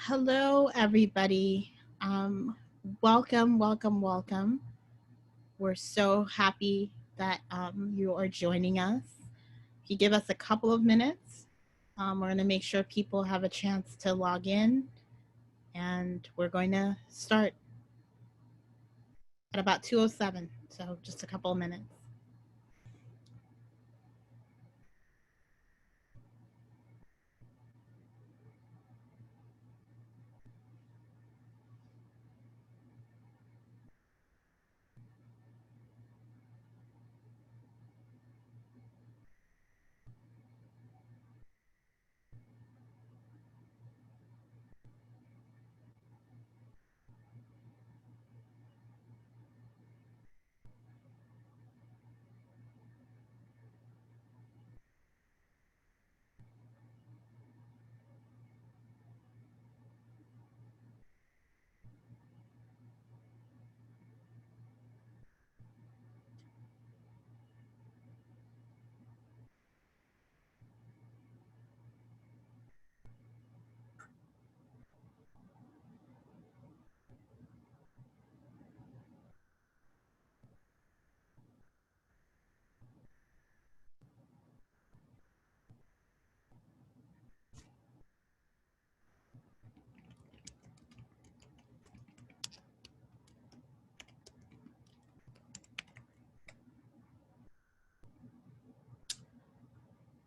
Hello, everybody. Welcome. We're so happy that you are joining us. If you give us a couple of minutes, we're going to make sure people have a chance to log in, and we're going to start at about 2:07. So just a couple of minutes.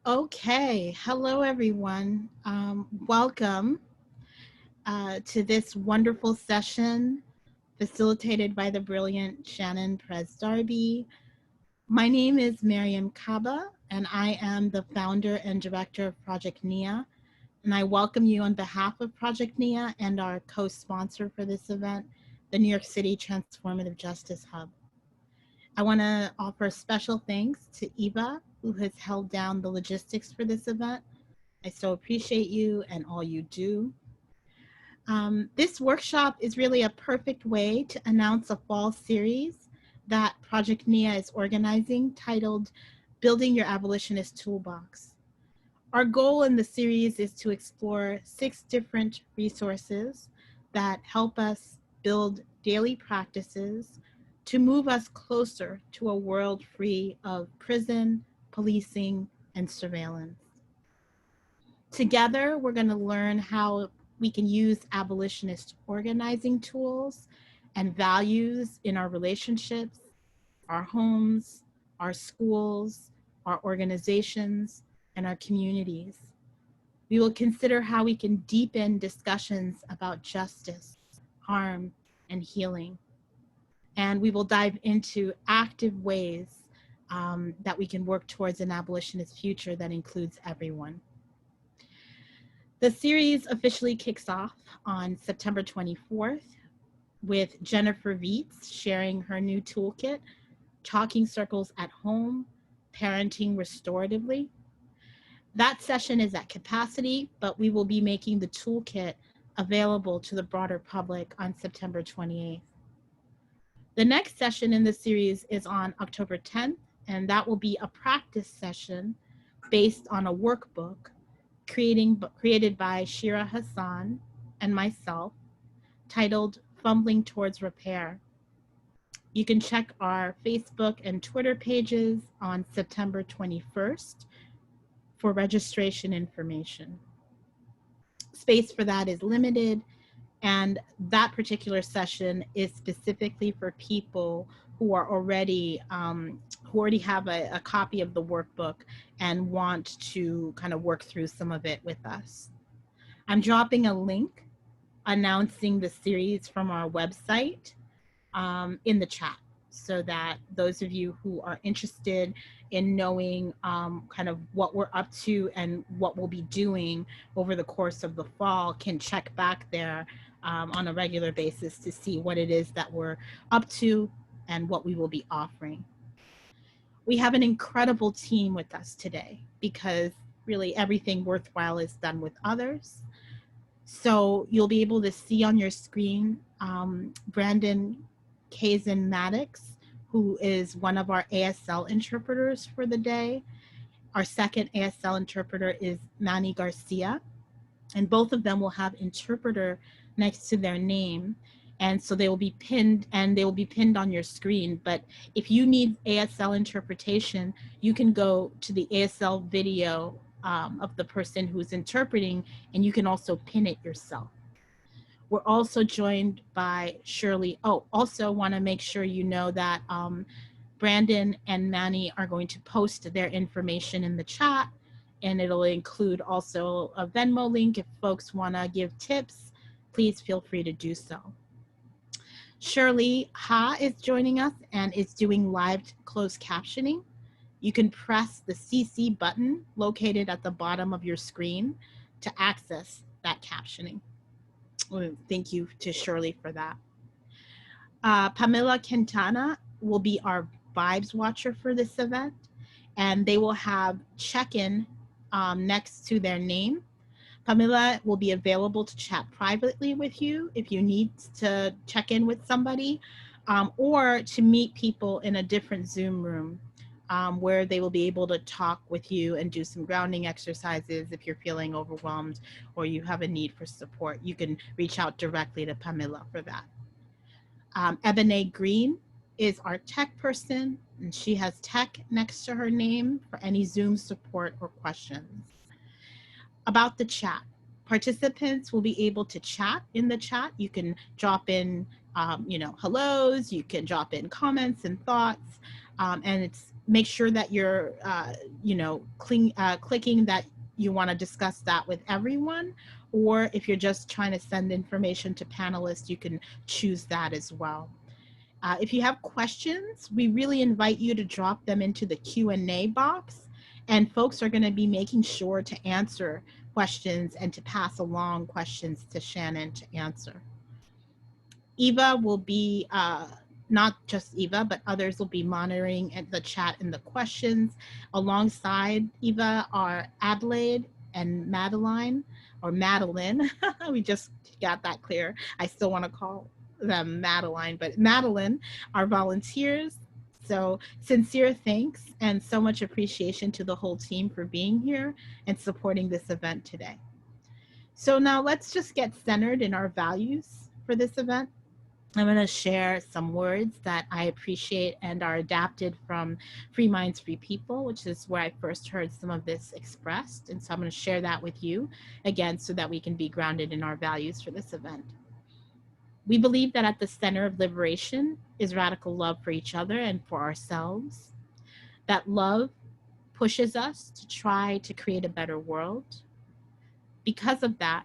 Okay. Hello, everyone. Welcome to this wonderful session facilitated by the brilliant Shannon Prez Darby. My name is Miriam Kaba, and I am the founder and director of Project NIA. And I welcome you on behalf of Project NIA and our co-sponsor for this event, the New York City Transformative Justice Hub. I want to offer special thanks to Eva, who has held down the logistics for this event. I so appreciate you and all you do. This workshop is really a perfect way to announce a fall series that Project NIA is organizing titled Building Your Abolitionist Toolbox. Our goal in the series is to explore 6 different resources that help us build daily practices to move us closer to a world free of prison, policing, and surveillance. Together, we're going to learn how we can use abolitionist organizing tools and values in our relationships, our homes, our schools, our organizations, and our communities. We will consider how we can deepen discussions about justice, harm, and healing. And we will dive into active ways that we can work towards an abolitionist future that includes everyone. The series officially kicks off on September 24th with Jennifer Viets sharing her new toolkit, Talking Circles at Home, Parenting Restoratively. That session is at capacity, but we will be making the toolkit available to the broader public on September 28th. The next session in the series is on October 10th, and that will be a practice session based on a workbook created by Shira Hassan and myself, titled Fumbling Towards Repair. You can check our Facebook and Twitter pages on September 21st for registration information. Space for that is limited, and that particular session is specifically for people who are already who already have a copy of the workbook and want to kind of work through some of it with us. I'm dropping a link announcing the series from our website in the chat, so that those of you who are interested in knowing kind of what we're up to and what we'll be doing over the course of the fall can check back there on a regular basis to see what it is that we're up to and what we will be offering. We have an incredible team with us today because really everything worthwhile is done with others. So you'll be able to see on your screen Brandon Kazan Maddox, who is one of our ASL interpreters for the day. Our second ASL interpreter is Manny Garcia. and both of them will have interpreter next to their name. And so they will be pinned, and they will be pinned on your screen. But if you need ASL interpretation, you can go to the ASL video of the person who's interpreting, and you can also pin it yourself. We're also joined by Shirley. Oh, also want to make sure you know that Brandon and Manny are going to post their information in the chat, and it'll include also a Venmo link. If folks want to give tips, please feel free to do so. Shirley Ha is joining us and is doing live closed captioning. You can press the CC button located at the bottom of your screen to access that captioning. Thank you to Shirley for that. Pamela Quintana will be our vibes watcher for this event, and they will have check-in next to their name. Pamela will be available to chat privately with you if you need to check in with somebody, or to meet people in a different Zoom room where they will be able to talk with you and do some grounding exercises. If you're feeling overwhelmed or you have a need for support, you can reach out directly to Pamela for that. Ebony Green is our tech person, and she has tech next to her name for any Zoom support or questions. About the chat, participants will be able to chat in the chat. You can drop in, hellos, you can drop in comments and thoughts, and it's make sure that you're, clicking that you want to discuss that with everyone, or if you're just trying to send information to panelists, you can choose that as well. If you have questions, we really invite you to drop them into the Q&A box, and folks are going to be making sure to answer questions and to pass along questions to Shannon to answer. Eva will be, not just Eva, but others will be monitoring the chat and the questions. Alongside Eva are Adelaide and Madeline, or Madeline. We just got that clear. I still want to call them Madeline, but Madeline are volunteers. So sincere thanks and so much appreciation to the whole team for being here and supporting this event today. So now let's just get centered in our values for this event. I'm going to share some words that I appreciate and are adapted from Free Minds, Free People, which is where I first heard some of this expressed. And so I'm going to share that with you again so that we can be grounded in our values for this event. We believe that at the center of liberation is radical love for each other and for ourselves. That love pushes us to try to create a better world. Because of that,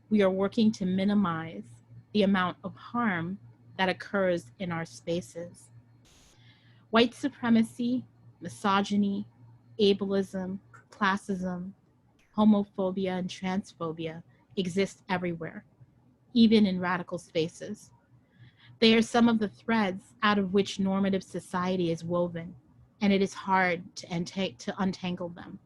we are working to minimize the amount of harm that occurs in our spaces. White supremacy, misogyny, ableism, classism, homophobia, and transphobia exist everywhere, even in radical spaces. They are some of the threads out of which normative society is woven, and it is hard to untangle them.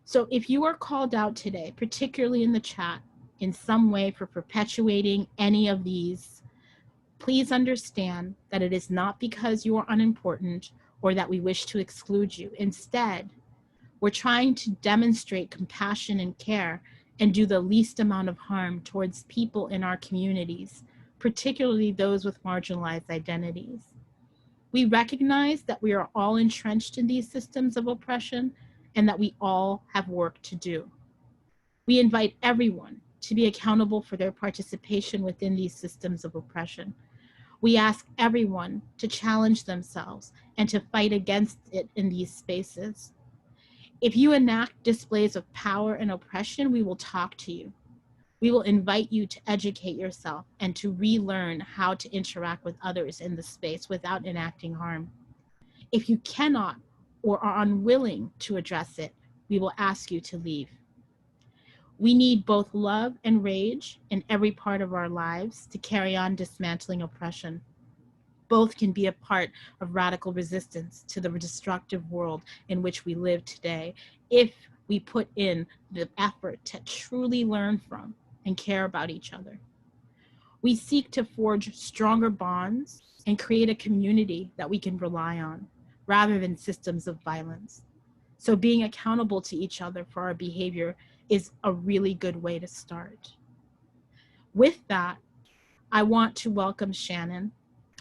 So if you are called out today, particularly in the chat, in some way for perpetuating any of these, please understand that it is not because you are unimportant or that we wish to exclude you. Instead, we're trying to demonstrate compassion and care and do the least amount of harm towards people in our communities, particularly those with marginalized identities. We recognize that we are all entrenched in these systems of oppression and that we all have work to do. We invite everyone to be accountable for their participation within these systems of oppression. We ask everyone to challenge themselves and to fight against it in these spaces. If you enact displays of power and oppression, we will talk to you. We will invite you to educate yourself and to relearn how to interact with others in the space without enacting harm. If you cannot or are unwilling to address it, we will ask you to leave. We need both love and rage in every part of our lives to carry on dismantling oppression. Both can be a part of radical resistance to the destructive world in which we live today if we put in the effort to truly learn from and care about each other. We seek to forge stronger bonds and create a community that we can rely on, rather than systems of violence. So being accountable to each other for our behavior is a really good way to start. With that, I want to welcome Shannon.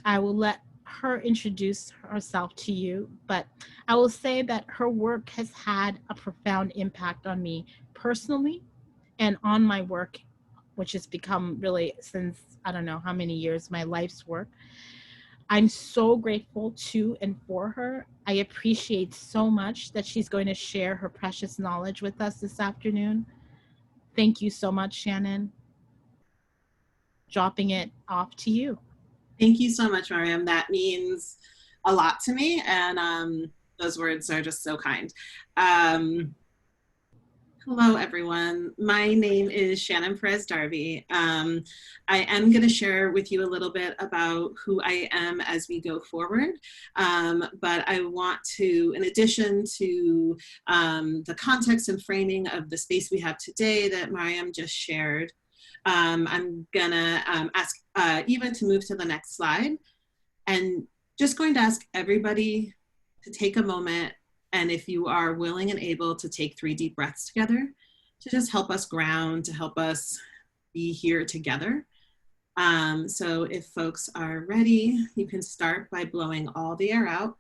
I will let her introduce herself to you, but I will say that her work has had a profound impact on me personally and on my work, which has become really, since I don't know how many years, my life's work. I'm so grateful to and for her. I appreciate so much that she's going to share her precious knowledge with us this afternoon. Thank you so much, Shannon. Dropping it off to you. Thank you so much, Mariam. That means a lot to me, and those words are just so kind. Hello, everyone. My name is Shannon Perez Darby. I am going to share with you a little bit about who I am as we go forward. But I want to, in addition to the context and framing of the space we have today that Mariam just shared, I'm going to ask Eva to move to the next slide. And just going to ask everybody to take a moment, and if you are willing and able, to take 3 deep breaths together to just help us ground, to help us be here together. So if folks are ready, you can start by blowing all the air out.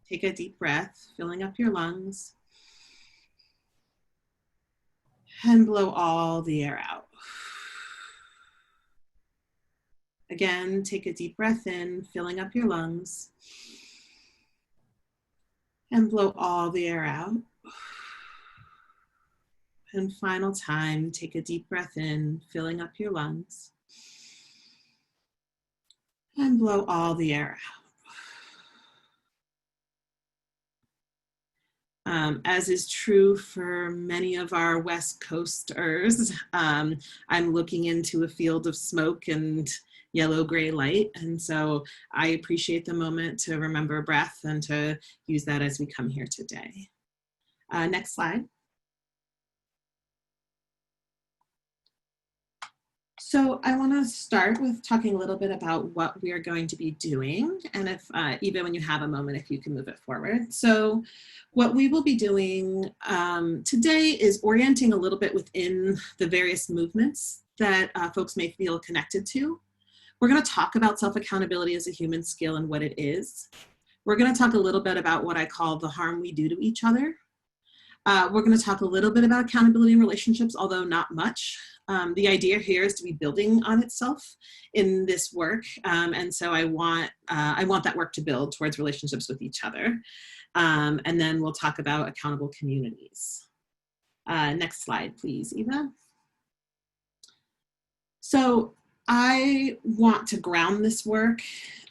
Take a deep breath, filling up your lungs. And blow all the air out. Again, take a deep breath in, filling up your lungs. And blow all the air out. And final time, take a deep breath in, filling up your lungs. And blow all the air out. As is true for many of our West Coasters, I'm looking into a field of smoke and yellow-gray light. And so I appreciate the moment to remember breath and to use that as we come here today. Next slide. So I want to start with talking a little bit about what we are going to be doing. And if, even when you have a moment, if you can move it forward. So what we will be doing today is orienting a little bit within the various movements that folks may feel connected to. We're going to talk about self-accountability as a human skill and what it is. We're going to talk a little bit about what I call the harm we do to each other. We're going to talk a little bit about accountability in relationships, although not much. The idea here is to be building on itself in this work. And so I want that work to build towards relationships with each other. And then we'll talk about accountable communities. Next slide, please, Eva. So I want to ground this work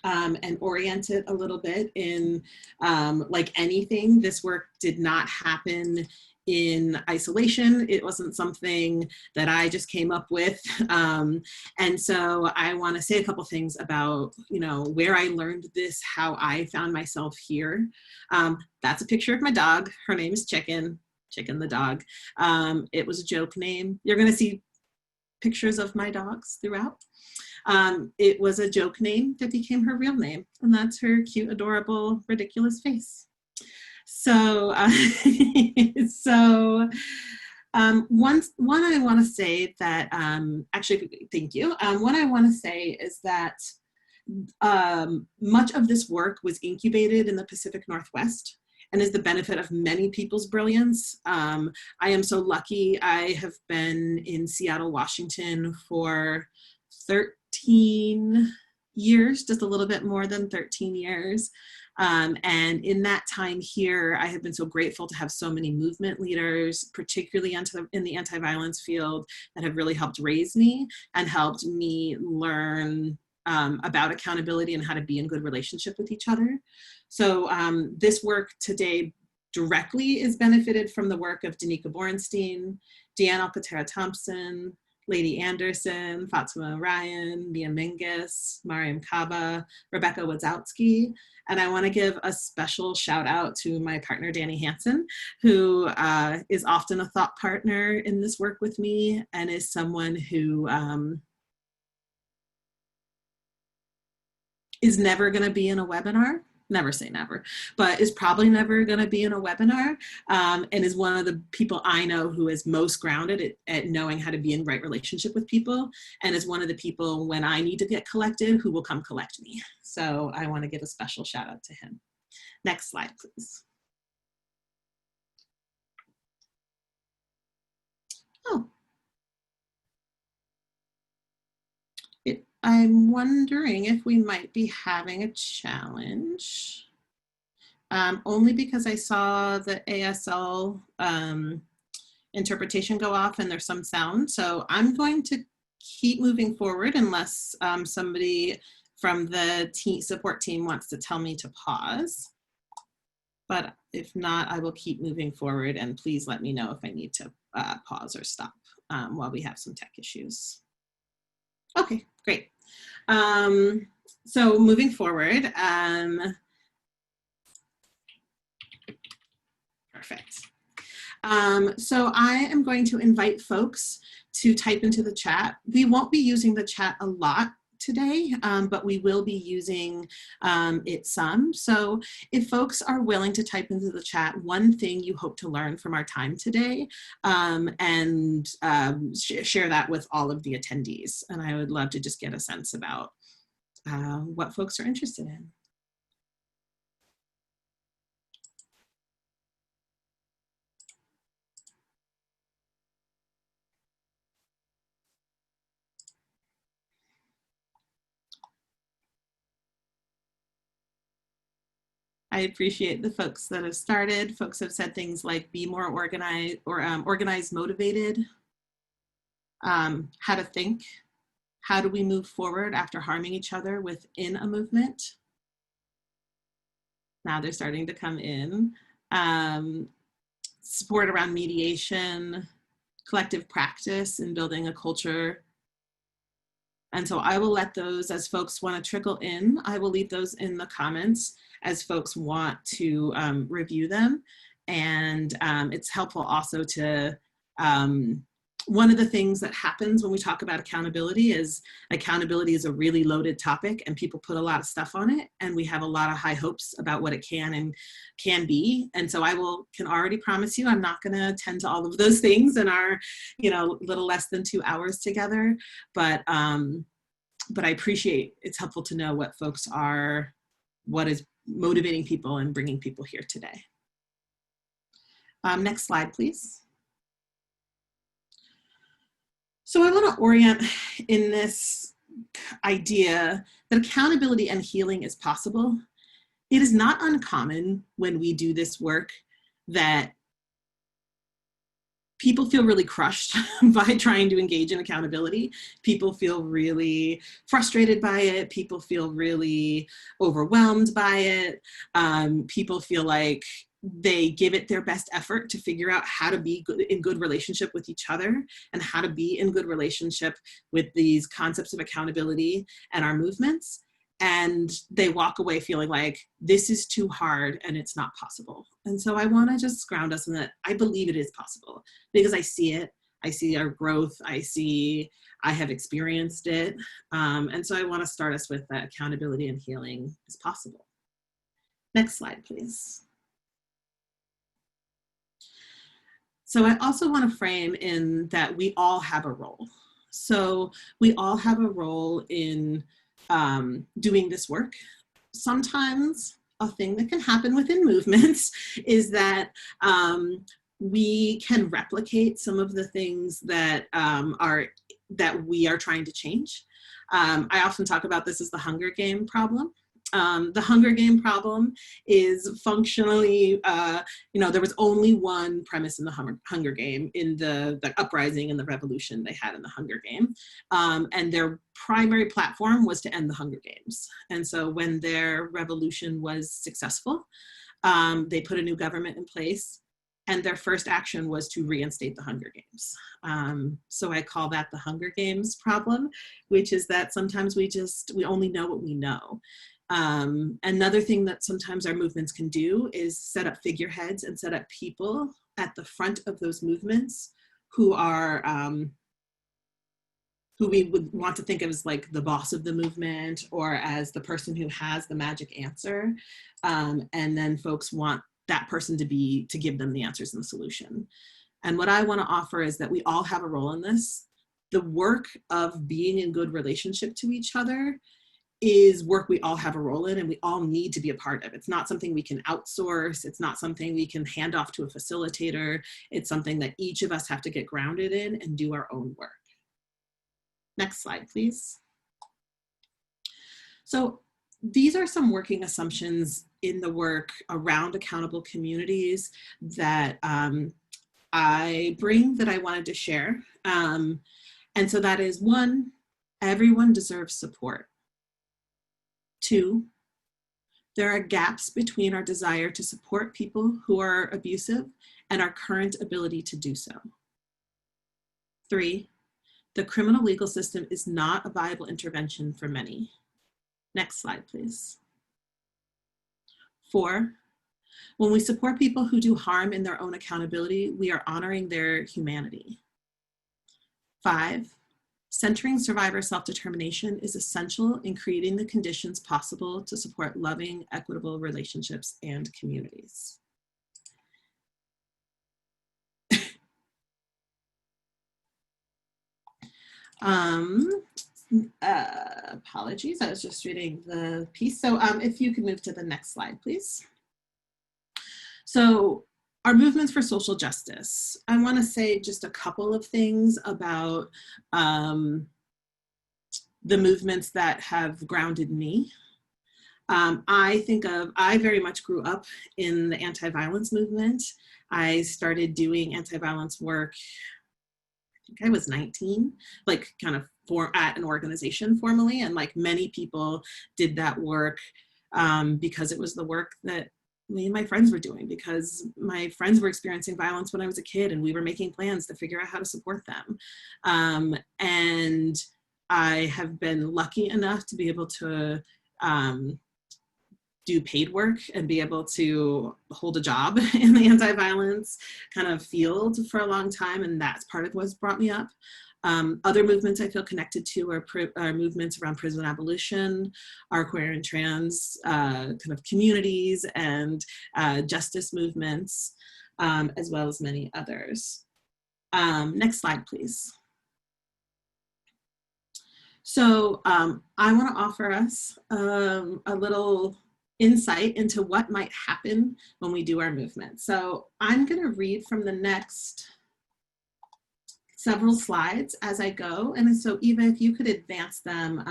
and orient it a little bit in, like anything, this work did not happen in isolation. It wasn't something that I just came up with. And so I want to say a couple things about, where I learned this, how I found myself here. That's a picture of my dog. Her name is Chicken the dog. It was a joke name. You're going to see pictures of my dogs throughout. It was a joke name that became her real name, and that's her cute, adorable, ridiculous face. So, one I want to say that, actually, thank you. What I want to say is that much of this work was incubated in the Pacific Northwest and is the benefit of many people's brilliance. I am so lucky. I have been in Seattle, Washington for 13 years, just a little bit more than 13 years. And in that time here, I have been so grateful to have so many movement leaders, particularly in the anti-violence field, that have really helped raise me and helped me learn about accountability and how to be in good relationship with each other. So this work today directly is benefited from the work of Danica Borenstein, Deanne Alcantara-Thompson, Lady Anderson, Fatima Ryan, Mia Mingus, Mariam Kaba, Rebecca Wadzowski. And I want to give a special shout out to my partner, Danny Hansen, who is often a thought partner in this work with me and is someone who is never going to be in a webinar, never say never, but is probably never going to be in a webinar, and is one of the people I know who is most grounded at knowing how to be in right relationship with people, and is one of the people when I need to get collected who will come collect me. So I want to give a special shout out to him. Next slide, please. Oh. I'm wondering if we might be having a challenge. Only because I saw the ASL interpretation go off and there's some sound. So I'm going to keep moving forward unless somebody from the support team wants to tell me to pause. But if not, I will keep moving forward, and please let me know if I need to pause or stop while we have some tech issues. Okay, great. So moving forward, perfect. So I am going to invite folks to type into the chat. We won't be using the chat a lot today, but we will be using it some. So if folks are willing to type into the chat one thing you hope to learn from our time today, and share that with all of the attendees. And I would love to just get a sense about what folks are interested in. I appreciate the folks that have started. Folks have said things like be more organized, or organized, motivated, how to think, how do we move forward after harming each other within a movement. Now they're starting to come in. Support around mediation, collective practice, and building a culture. And so I will let those, as folks want to trickle in, I will leave those in the comments as folks want to review them. And it's helpful also to, one of the things that happens when we talk about accountability is a really loaded topic, and people put a lot of stuff on it, and we have a lot of high hopes about what it can be. And so I can already promise you I'm not going to attend to all of those things in our, little less than 2 hours together. But I appreciate, it's helpful to know what is motivating people and bringing people here today. Next slide, please. So I want to orient in this idea that accountability and healing is possible. It is not uncommon when we do this work that people feel really crushed by trying to engage in accountability. People feel really frustrated by it. People feel really overwhelmed by it. People feel like they give it their best effort to figure out how to be in good relationship with each other, and how to be in good relationship with these concepts of accountability and our movements. And they walk away feeling like this is too hard and it's not possible. And so I want to just ground us in that I believe it is possible, because I see it. I see our growth. I have experienced it. And so I want to start us with that accountability and healing is possible. Next slide, please. So I also want to frame in that we all have a role. So we all have a role in doing this work. Sometimes a thing that can happen within movements is that we can replicate some of the things that we are trying to change. I often talk about this as the Hunger Game problem. The Hunger Game problem is functionally, there was only one premise in the Hunger Game, in the uprising and the revolution they had in the Hunger Game. And their primary platform was to end the Hunger Games. And so when their revolution was successful, they put a new government in place, and their first action was to reinstate the Hunger Games. So I call that the Hunger Games problem, which is that sometimes we only know what we know. Another thing that sometimes our movements can do is set up figureheads and set up people at the front of those movements who are who we would want to think of as like the boss of the movement or as the person who has the magic answer. And then folks want that person to give them the answers and the solution. And what I want to offer is that we all have a role in this. The work of being in good relationship to each other is work we all have a role in and we all need to be a part of. It's not something we can outsource. It's not something we can hand off to a facilitator. It's something that each of us have to get grounded in and do our own work. Next slide, please. So these are some working assumptions in the work around accountable communities that I bring that I wanted to share. And so that is 1, everyone deserves support. 2, there are gaps between our desire to support people who are abusive and our current ability to do so. 3, the criminal legal system is not a viable intervention for many. Next slide, please. 4, when we support people who do harm in their own accountability, we are honoring their humanity. 5, centering survivor self-determination is essential in creating the conditions possible to support loving, equitable relationships and communities. Apologies, I was just reading the piece. So if you could move to the next slide, please. So our movements for social justice. I want to say just a couple of things about the movements that have grounded me. I very much grew up in the anti-violence movement. I started doing anti-violence work, I think I was 19, like kind of at an organization formally, and like many people did that work because it was the work that me and my friends were doing, because my friends were experiencing violence when I was a kid and we were making plans to figure out how to support them. And I have been lucky enough to be able to do paid work and be able to hold a job in the anti-violence kind of field for a long time. And that's part of what's brought me up. Other movements I feel connected to are movements around prison abolition, our queer and trans kind of communities and justice movements, as well as many others. Next slide, please. So I want to offer us a little insight into what might happen when we do our movement. So I'm going to read from the next several slides as I go. And so Eva, if you could advance them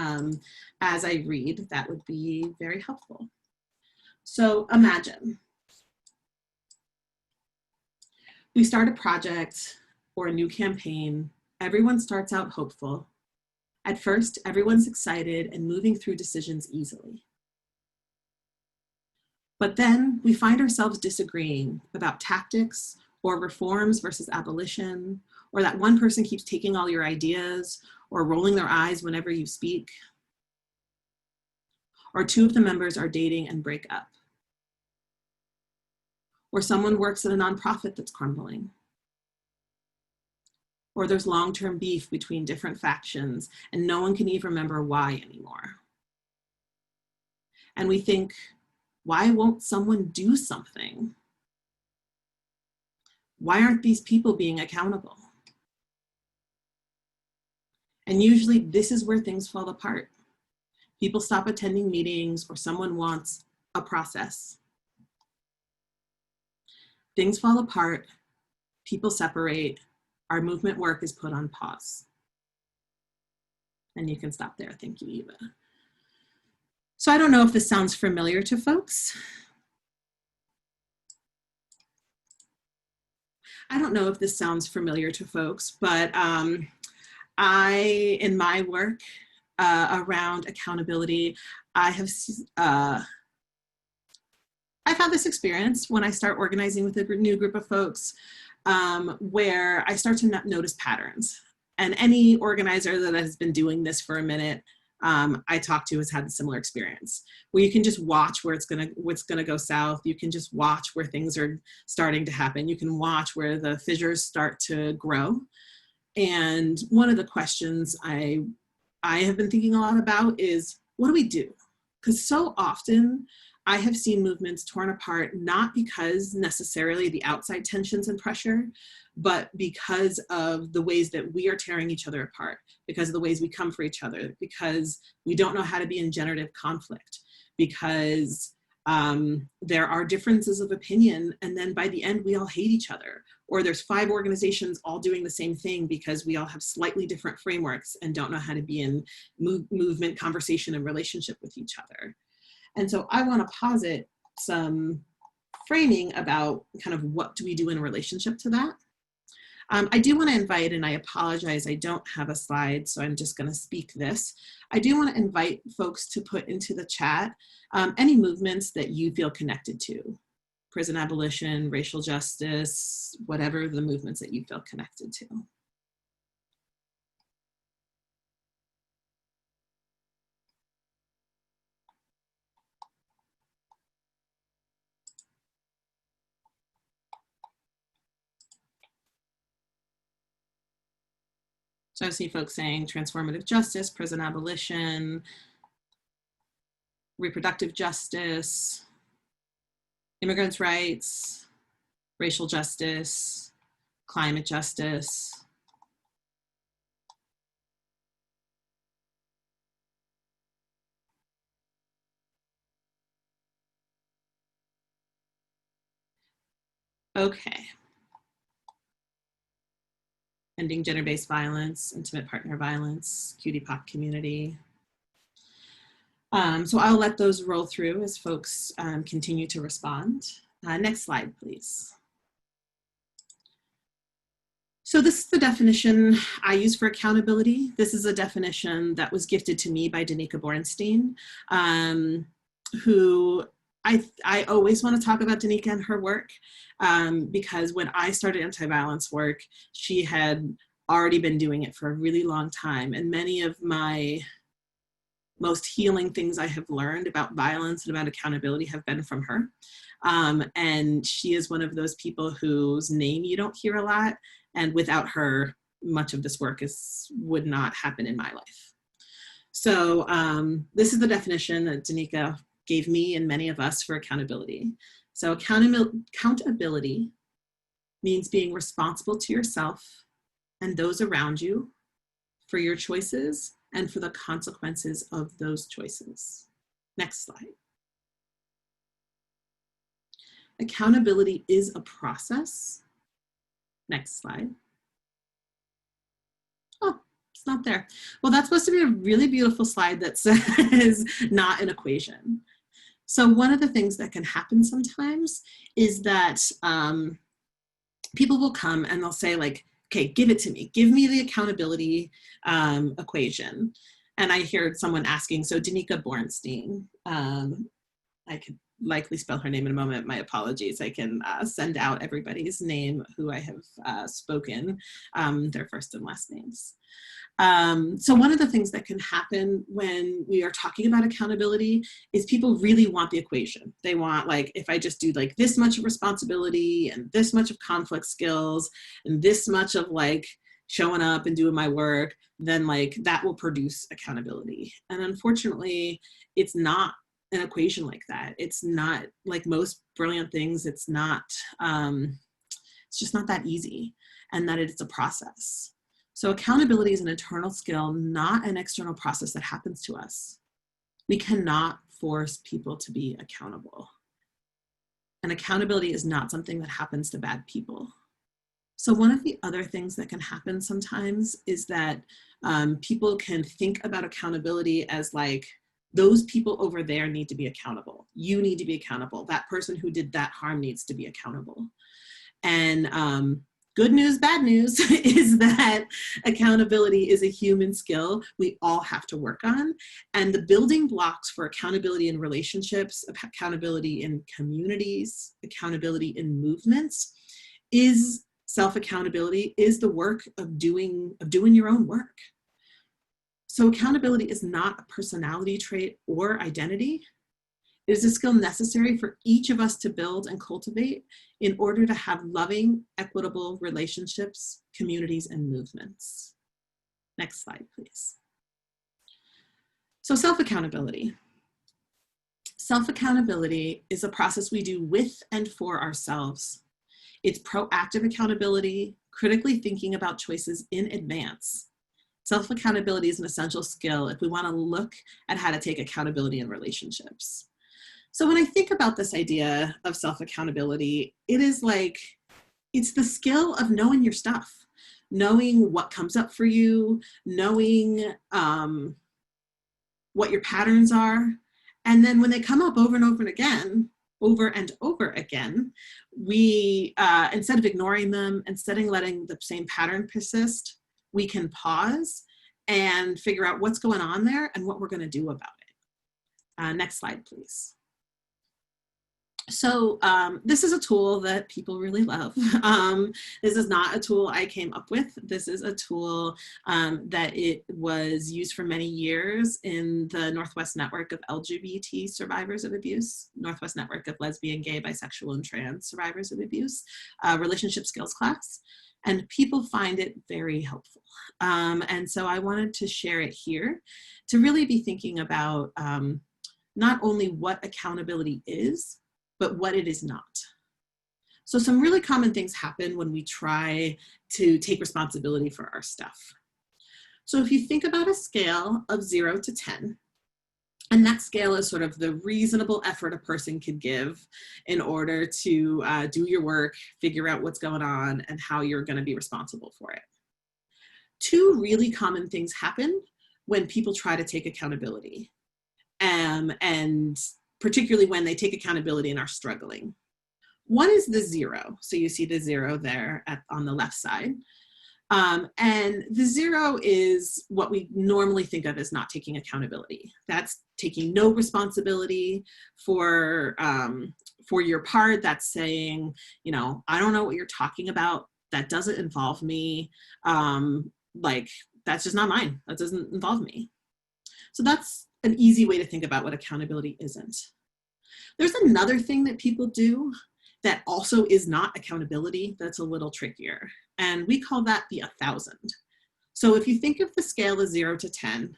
as I read, that would be very helpful. So imagine we start a project or a new campaign. Everyone starts out hopeful. At first, everyone's excited and moving through decisions easily. But then we find ourselves disagreeing about tactics or reforms versus abolition, or that one person keeps taking all your ideas or rolling their eyes whenever you speak. Or 2 of the members are dating and break up. Or someone works at a nonprofit that's crumbling. Or there's long-term beef between different factions and no one can even remember why anymore. And we think, why won't someone do something? Why aren't these people being accountable? And usually this is where things fall apart. People stop attending meetings or someone wants a process. Things fall apart, people separate, our movement work is put on pause. And you can stop there. Thank you, Eva. So I don't know if this sounds familiar to folks. But in my work around accountability, I've had this experience when I start organizing with a new group of folks where I start to notice patterns. And any organizer that has been doing this for a minute I talk to has had a similar experience, where you can just watch what's gonna go south. You can just watch where things are starting to happen. You can watch where the fissures start to grow. And one of the questions I have been thinking a lot about is, what do we do? Because so often I have seen movements torn apart, not because necessarily the outside tensions and pressure, but because of the ways that we are tearing each other apart, because of the ways we come for each other, because we don't know how to be in generative conflict, because there are differences of opinion, and then by the end we all hate each other, or there's 5 organizations all doing the same thing because we all have slightly different frameworks and don't know how to be in movement, conversation, and relationship with each other. And so I want to posit some framing about kind of what do we do in relationship to that. I do want to invite, and I apologize, I don't have a slide, so I'm just going to speak this. I do want to invite folks to put into the chat any movements that you feel connected to. Prison abolition, racial justice, whatever the movements that you feel connected to. So I see folks saying transformative justice, prison abolition, reproductive justice, immigrants' rights, racial justice, climate justice. Okay. Ending gender-based violence, intimate partner violence, QT community. So I'll let those roll through as folks continue to respond. Next slide, please. So this is the definition I use for accountability. This is a definition that was gifted to me by Danica Bornstein, who I always want to talk about Danica and her work, because when I started anti-violence work, she had already been doing it for a really long time. And many of my most healing things I have learned about violence and about accountability have been from her. And she is one of those people whose name you don't hear a lot. And without her, much of this work would not happen in my life. So this is the definition that Danica gave me and many of us for accountability. So accountability means being responsible to yourself and those around you for your choices and for the consequences of those choices. Next slide. Accountability is a process. Next slide. Oh, it's not there. Well, that's supposed to be a really beautiful slide that says not an equation. So one of the things that can happen sometimes is that people will come and they'll say like, okay, give it to me. Give me the accountability equation. And I heard someone asking, so Danica Bornstein, I could likely spell her name in a moment. My apologies. I can send out everybody's name who I have spoken, their first and last names. So one of the things that can happen when we are talking about accountability is people really want the equation. They want, like, if I just do like this much of responsibility and this much of conflict skills and this much of like showing up and doing my work, then like that will produce accountability. And unfortunately, it's not an equation like that. It's not like most brilliant things. It's not, it's just not that easy, and that it's a process. So accountability is an internal skill, not an external process that happens to us. We cannot force people to be accountable. And accountability is not something that happens to bad people. So one of the other things that can happen sometimes is that people can think about accountability as like, those people over there need to be accountable. You need to be accountable. That person who did that harm needs to be accountable. And good news, bad news is that accountability is a human skill we all have to work on. And the building blocks for accountability in relationships, accountability in communities, accountability in movements is self-accountability, is the work of doing your own work. So accountability is not a personality trait or identity. It is a skill necessary for each of us to build and cultivate in order to have loving, equitable relationships, communities, and movements. Next slide, please. So self-accountability. Self-accountability is a process we do with and for ourselves. It's proactive accountability, critically thinking about choices in advance. Self-accountability is an essential skill if we want to look at how to take accountability in relationships. So when I think about this idea of self-accountability, it is like, it's the skill of knowing your stuff, knowing what comes up for you, knowing what your patterns are. And then when they come up over and over again, we, instead of ignoring them, instead of letting the same pattern persist, we can pause and figure out what's going on there and what we're going to do about it. Next slide, please. So this is a tool that people really love. This is not a tool I came up with. This is a tool that it was used for many years in the Northwest Network of LGBT survivors of abuse, Northwest Network of lesbian, gay, bisexual, and trans survivors of abuse, relationship skills class. And people find it very helpful. And so I wanted to share it here to really be thinking about not only what accountability is, but what it is not. So some really common things happen when we try to take responsibility for our stuff. So if you think about a scale of 0 to 10, and that scale is sort of the reasonable effort a person could give in order to do your work, figure out what's going on, and how you're going to be responsible for it. Two really common things happen when people try to take accountability, and particularly when they take accountability and are struggling. One is the 0. So you see the 0 there on the left side. And the 0 is what we normally think of as not taking accountability. That's taking no responsibility for your part. That's saying, you know, I don't know what you're talking about. That doesn't involve me. Like, that's just not mine. That doesn't involve me. So that's an easy way to think about what accountability isn't. There's another thing that people do that also is not accountability that's a little trickier, and we call that the 1,000. So if you think of the scale as 0 to 10,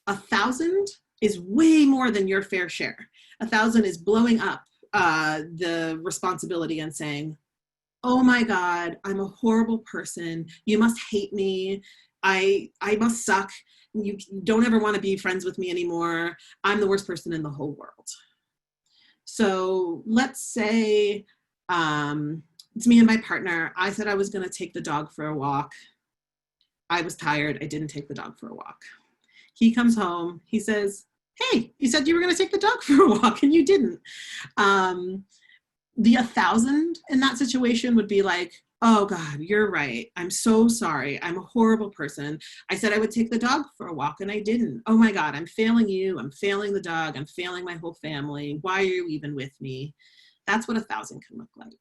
1,000 is way more than your fair share. 1,000 is blowing up the responsibility and saying, oh my God, I'm a horrible person. You must hate me. I must suck. You don't ever want to be friends with me anymore. I'm the worst person in the whole world. So let's say it's me and my partner. I said I was going to take the dog for a walk. I was tired. I didn't take the dog for a walk. He comes home. He says, hey, you said you were going to take the dog for a walk and you didn't. The 1,000 in that situation would be like, oh God, you're right. I'm so sorry. I'm a horrible person. I said I would take the dog for a walk and I didn't. Oh my God, I'm failing you. I'm failing the dog. I'm failing my whole family. Why are you even with me? That's what 1,000 can look like.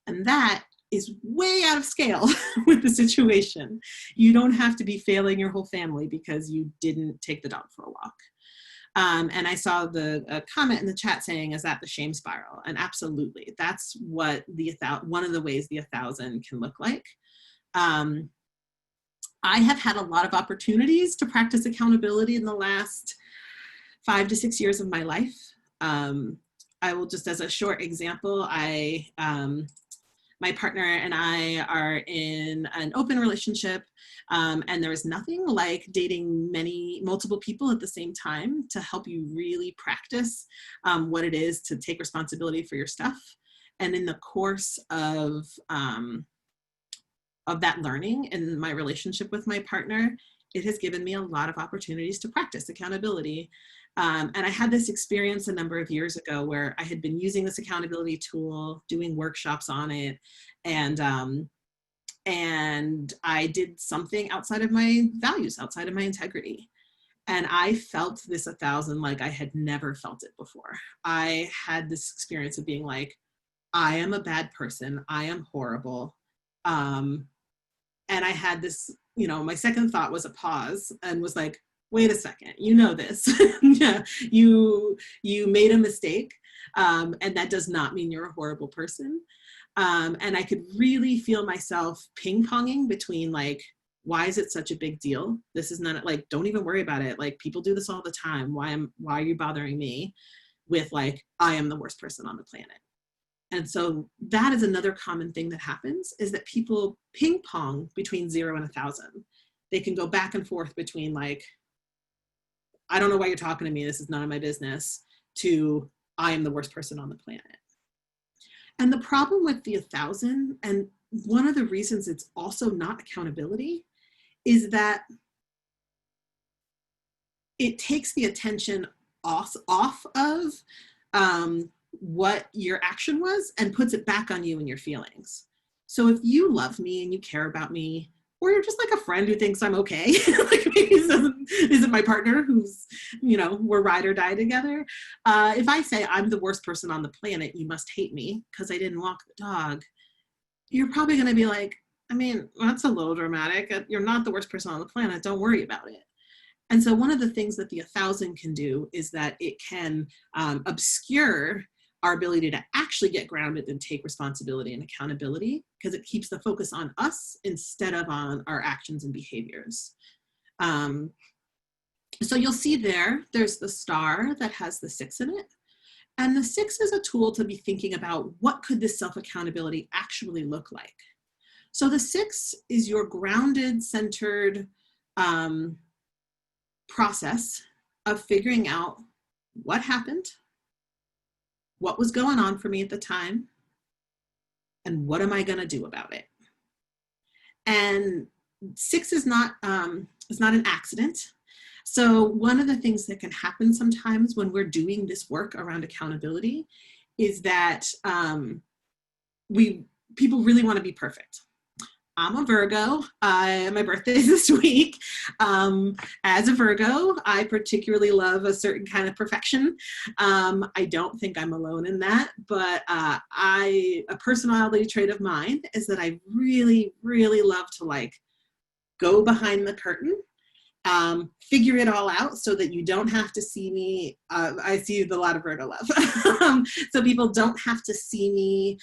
And that is way out of scale with the situation. You don't have to be failing your whole family because you didn't take the dog for a walk. And I saw the comment in the chat saying, is that the shame spiral? And absolutely, that's what one of the ways the 1,000 can look like. I have had a lot of opportunities to practice accountability in the last 5 to 6 years of my life. I will just, as a short example, my partner and I are in an open relationship, and there is nothing like dating multiple people at the same time to help you really practice what it is to take responsibility for your stuff. And in the course of that learning in my relationship with my partner, it has given me a lot of opportunities to practice accountability. And I had this experience a number of years ago where I had been using this accountability tool, doing workshops on it, and I did something outside of my values, outside of my integrity. And I felt this 1,000 like I had never felt it before. I had this experience of being like, I am a bad person. I am horrible. And I had this, my second thought was a pause and was like, wait a second, you know this. Yeah, you made a mistake, and that does not mean you're a horrible person. And I could really feel myself ping-ponging between like, why is it such a big deal? This is not like, don't even worry about it. Like, people do this all the time. Why are you bothering me with like, I am the worst person on the planet? And so that is another common thing that happens, is that people ping pong between 0 and 1,000. They can go back and forth between like, I don't know why you're talking to me, this is none of my business, to I am the worst person on the planet. And the problem with the 1,000, and one of the reasons it's also not accountability, is that it takes the attention off of what your action was and puts it back on you and your feelings. So if you love me and you care about me, or you're just like a friend who thinks I'm okay, like maybe this isn't my partner who's, you know, we're ride or die together. If I say I'm the worst person on the planet, you must hate me because I didn't walk the dog, you're probably going to be like, I mean, that's a little dramatic. You're not the worst person on the planet. Don't worry about it. And so one of the things that the 1,000 can do is that it can obscure our ability to actually get grounded and take responsibility and accountability, because it keeps the focus on us instead of on our actions and behaviors. So you'll see there's the star that has the 6 in it. And the 6 is a tool to be thinking about, what could this self-accountability actually look like? So the 6 is your grounded, centered process of figuring out what happened, what was going on for me at the time, and what am I going to do about it? And 6 is not an accident. So one of the things that can happen sometimes when we're doing this work around accountability is that people really want to be perfect. I'm a Virgo. My birthday is this week. As a Virgo, I particularly love a certain kind of perfection. I don't think I'm alone in that, but a personality trait of mine is that I really, really love to like go behind the curtain, figure it all out so that you don't have to see me. I see a lot of Virgo love. So people don't have to see me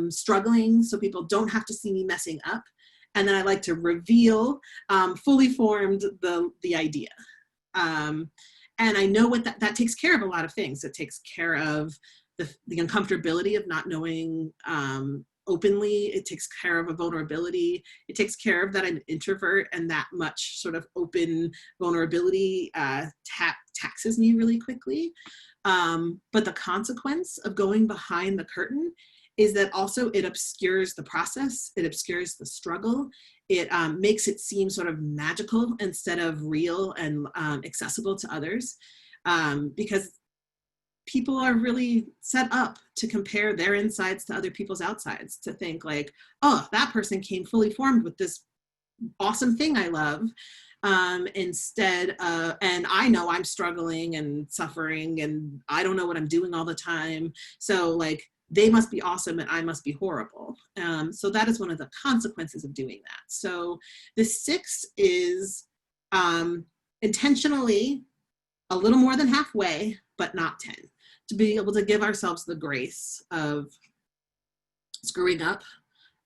struggling. So people don't have to see me messing up. And then I like to reveal fully formed the idea. And I know what that takes care of a lot of things. It takes care of the uncomfortability of not knowing openly. It takes care of a vulnerability. It takes care of that I'm an introvert, and that much sort of open vulnerability taxes me really quickly. But the consequence of going behind the curtain is that also it obscures the process, it obscures the struggle, it makes it seem sort of magical instead of real and accessible to others, because people are really set up to compare their insides to other people's outsides, to think like, oh, that person came fully formed with this awesome thing I love, instead of, and I know I'm struggling and suffering and I don't know what I'm doing all the time. So like, they must be awesome and I must be horrible. So that is one of the consequences of doing that. So the 6 is intentionally a little more than halfway, but not 10. To be able to give ourselves the grace of screwing up,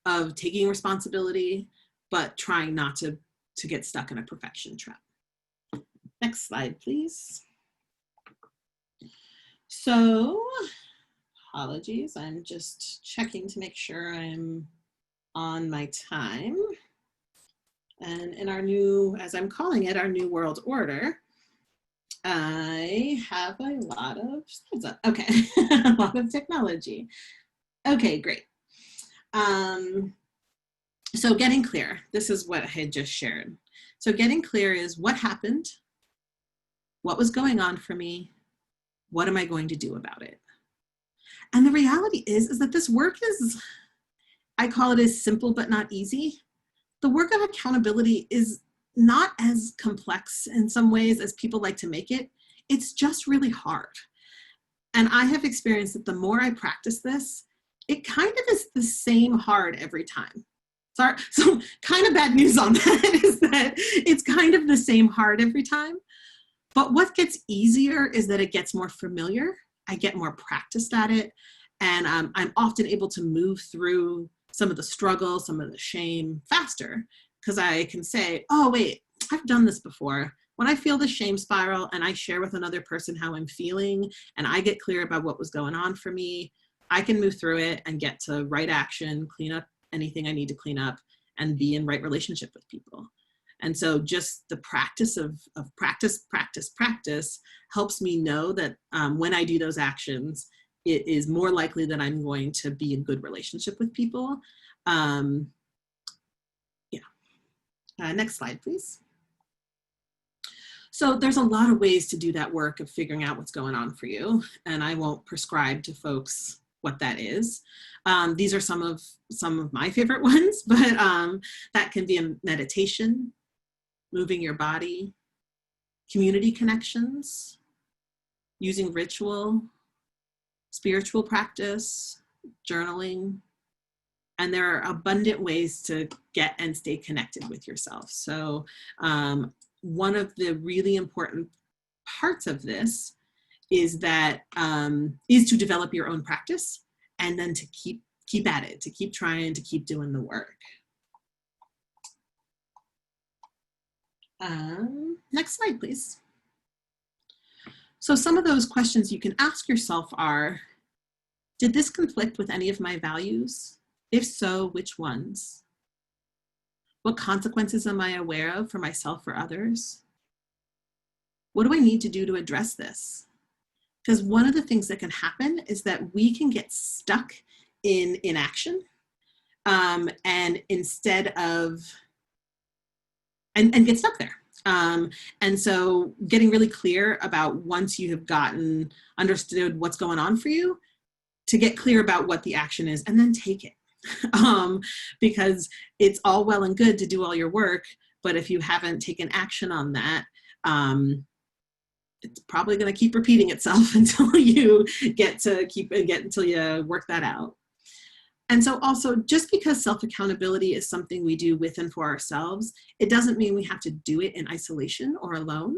of taking responsibility, but trying not to get stuck in a perfection trap. Next slide, please. So, apologies, I'm just checking to make sure I'm on my time. And in our new, as I'm calling it, our new world order, I have a lot of slides up. Okay, a lot of technology. Okay, great. So getting clear, this is what I had just shared. So getting clear is what happened, what was going on for me, what am I going to do about it? And the reality is that this work is, I call it as simple but not easy. The work of accountability is not as complex in some ways as people like to make it. It's just really hard. And I have experienced that the more I practice this, it kind of is the same hard every time. Sorry, so kind of bad news on that is that it's kind of the same hard every time. But what gets easier is that it gets more familiar. I get more practiced at it. And I'm often able to move through some of the struggle, some of the shame faster, because I can say, oh, wait, I've done this before. When I feel the shame spiral and I share with another person how I'm feeling and I get clear about what was going on for me, I can move through it and get to right action, clean up anything I need to clean up, and be in right relationship with people. And so just the practice of practice helps me know that when I do those actions, it is more likely that I'm going to be in good relationship with people. Next slide, please. So there's a lot of ways to do that work of figuring out what's going on for you. And I won't prescribe to folks what that is. These are some of my favorite ones, but that can be a meditation, moving your body, community connections, using ritual, spiritual practice, journaling, and there are abundant ways to get and stay connected with yourself. So one of the really important parts of this is that is to develop your own practice and then to keep at it, to keep trying, to keep doing the work. Next slide, please. So some of those questions you can ask yourself are, did this conflict with any of my values? If so, which ones? What consequences am I aware of for myself or others? What do I need to do to address this? Because one of the things that can happen is that we can get stuck in inaction and instead of, and get stuck there. And so getting really clear about once you have understood what's going on for you, to get clear about what the action is and then take it. Because it's all well and good to do all your work, but if you haven't taken action on that, it's probably going to keep repeating itself until you until you work that out. And so also, just because self-accountability is something we do with and for ourselves, it doesn't mean we have to do it in isolation or alone.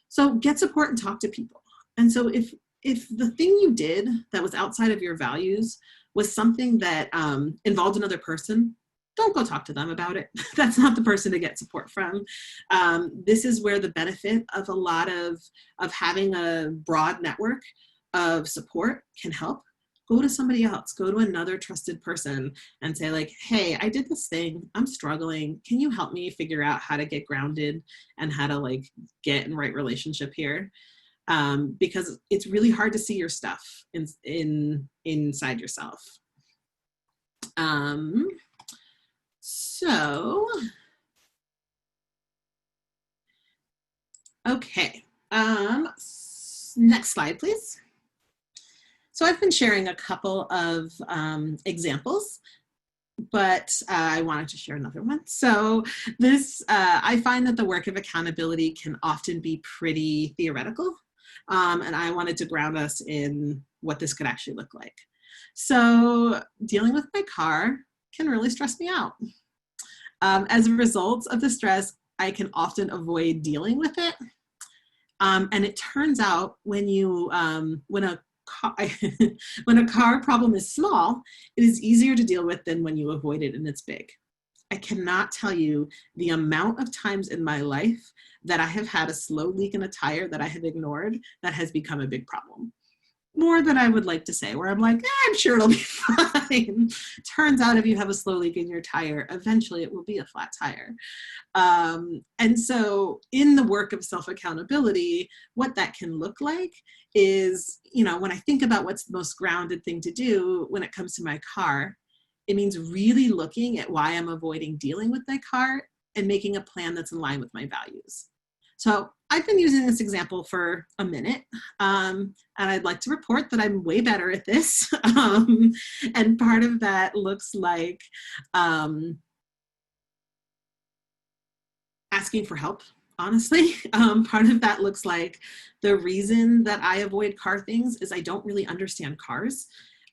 So get support and talk to people. And so if the thing you did that was outside of your values was something that involved another person, don't go talk to them about it. That's not the person to get support from. This is where the benefit of a lot of having a broad network of support can help. Go to somebody else, go to another trusted person and say like, hey, I did this thing, I'm struggling. Can you help me figure out how to get grounded and how to like get in right relationship here? Because it's really hard to see your stuff inside yourself. Okay. Next slide, please. So I've been sharing a couple of examples, but I wanted to share another one. So this, I find that the work of accountability can often be pretty theoretical. And I wanted to ground us in what this could actually look like. So dealing with my car can really stress me out. As a result of the stress, I can often avoid dealing with it. And it turns out when a car problem is small, it is easier to deal with than when you avoid it and it's big. I cannot tell you the amount of times in my life that I have had a slow leak in a tire that I have ignored that has become a big problem. More than I would like to say, where I'm like, I'm sure it'll be fine. Turns out if you have a slow leak in your tire, eventually it will be a flat tire. And so in the work of self-accountability, what that can look like is, when I think about what's the most grounded thing to do when it comes to my car, it means really looking at why I'm avoiding dealing with my car and making a plan that's in line with my values. So I've been using this example for a minute, and I'd like to report that I'm way better at this. And part of that looks like asking for help, honestly. Part of that looks like the reason that I avoid car things is I don't really understand cars.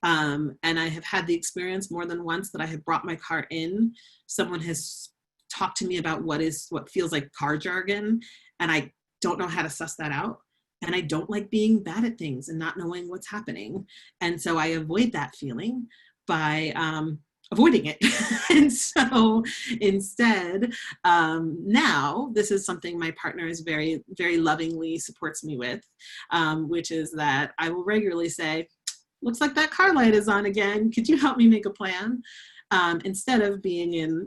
And I have had the experience more than once that I have brought my car in. Someone has talk to me about what feels like car jargon, and I don't know how to suss that out. And I don't like being bad at things and not knowing what's happening. And so I avoid that feeling by avoiding it. And so instead, now this is something my partner is very, very lovingly supports me with, which is that I will regularly say, looks like that car light is on again. Could you help me make a plan? Instead of being in,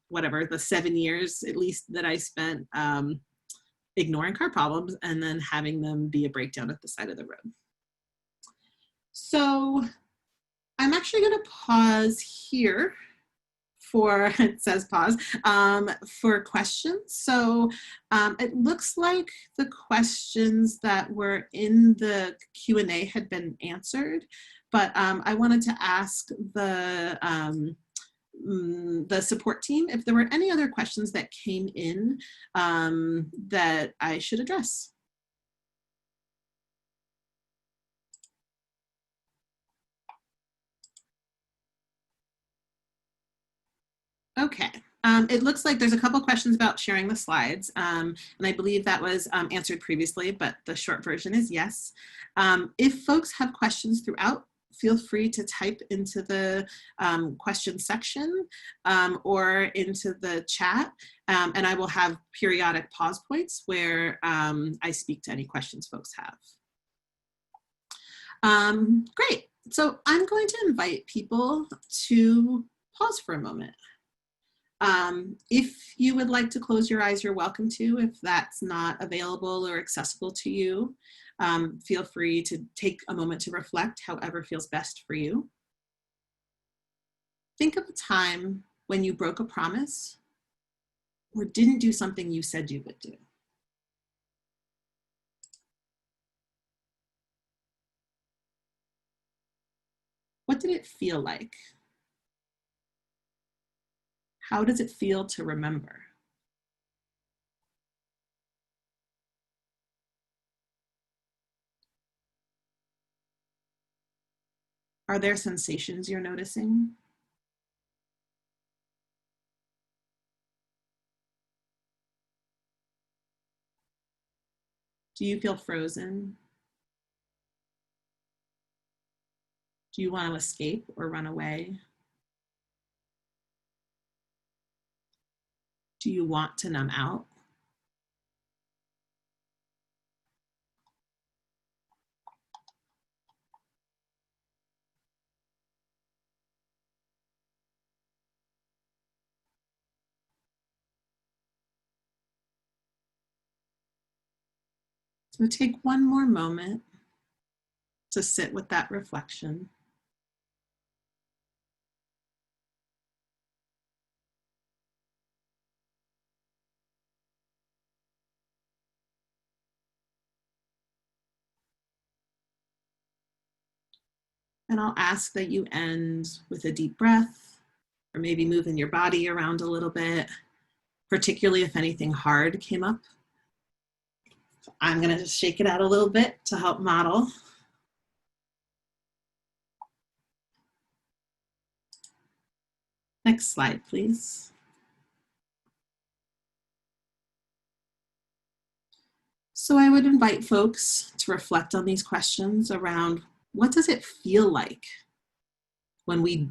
whatever, the 7 years at least that I spent ignoring car problems and then having them be a breakdown at the side of the road. So I'm actually going to pause here for, it says pause, for questions. So it looks like the questions that were in the Q&A had been answered, but I wanted to ask the support team if there were any other questions that came in that I should address. Okay, it looks like there's a couple questions about sharing the slides, and I believe that was answered previously, but the short version is yes. If folks have questions throughout, feel free to type into the question section or into the chat, and I will have periodic pause points where I speak to any questions folks have. Great, so I'm going to invite people to pause for a moment. If you would like to close your eyes, you're welcome to. If that's not available or accessible to you, feel free to take a moment to reflect, however feels best for you. Think of a time when you broke a promise or didn't do something you said you would do. What did it feel like? How does it feel to remember? Are there sensations you're noticing? Do you feel frozen? Do you want to escape or run away? Do you want to numb out? So take one more moment to sit with that reflection. And I'll ask that you end with a deep breath, or maybe moving your body around a little bit, particularly if anything hard came up. So I'm going to just shake it out a little bit to help model. Next slide, please. So I would invite folks to reflect on these questions around what does it feel like when we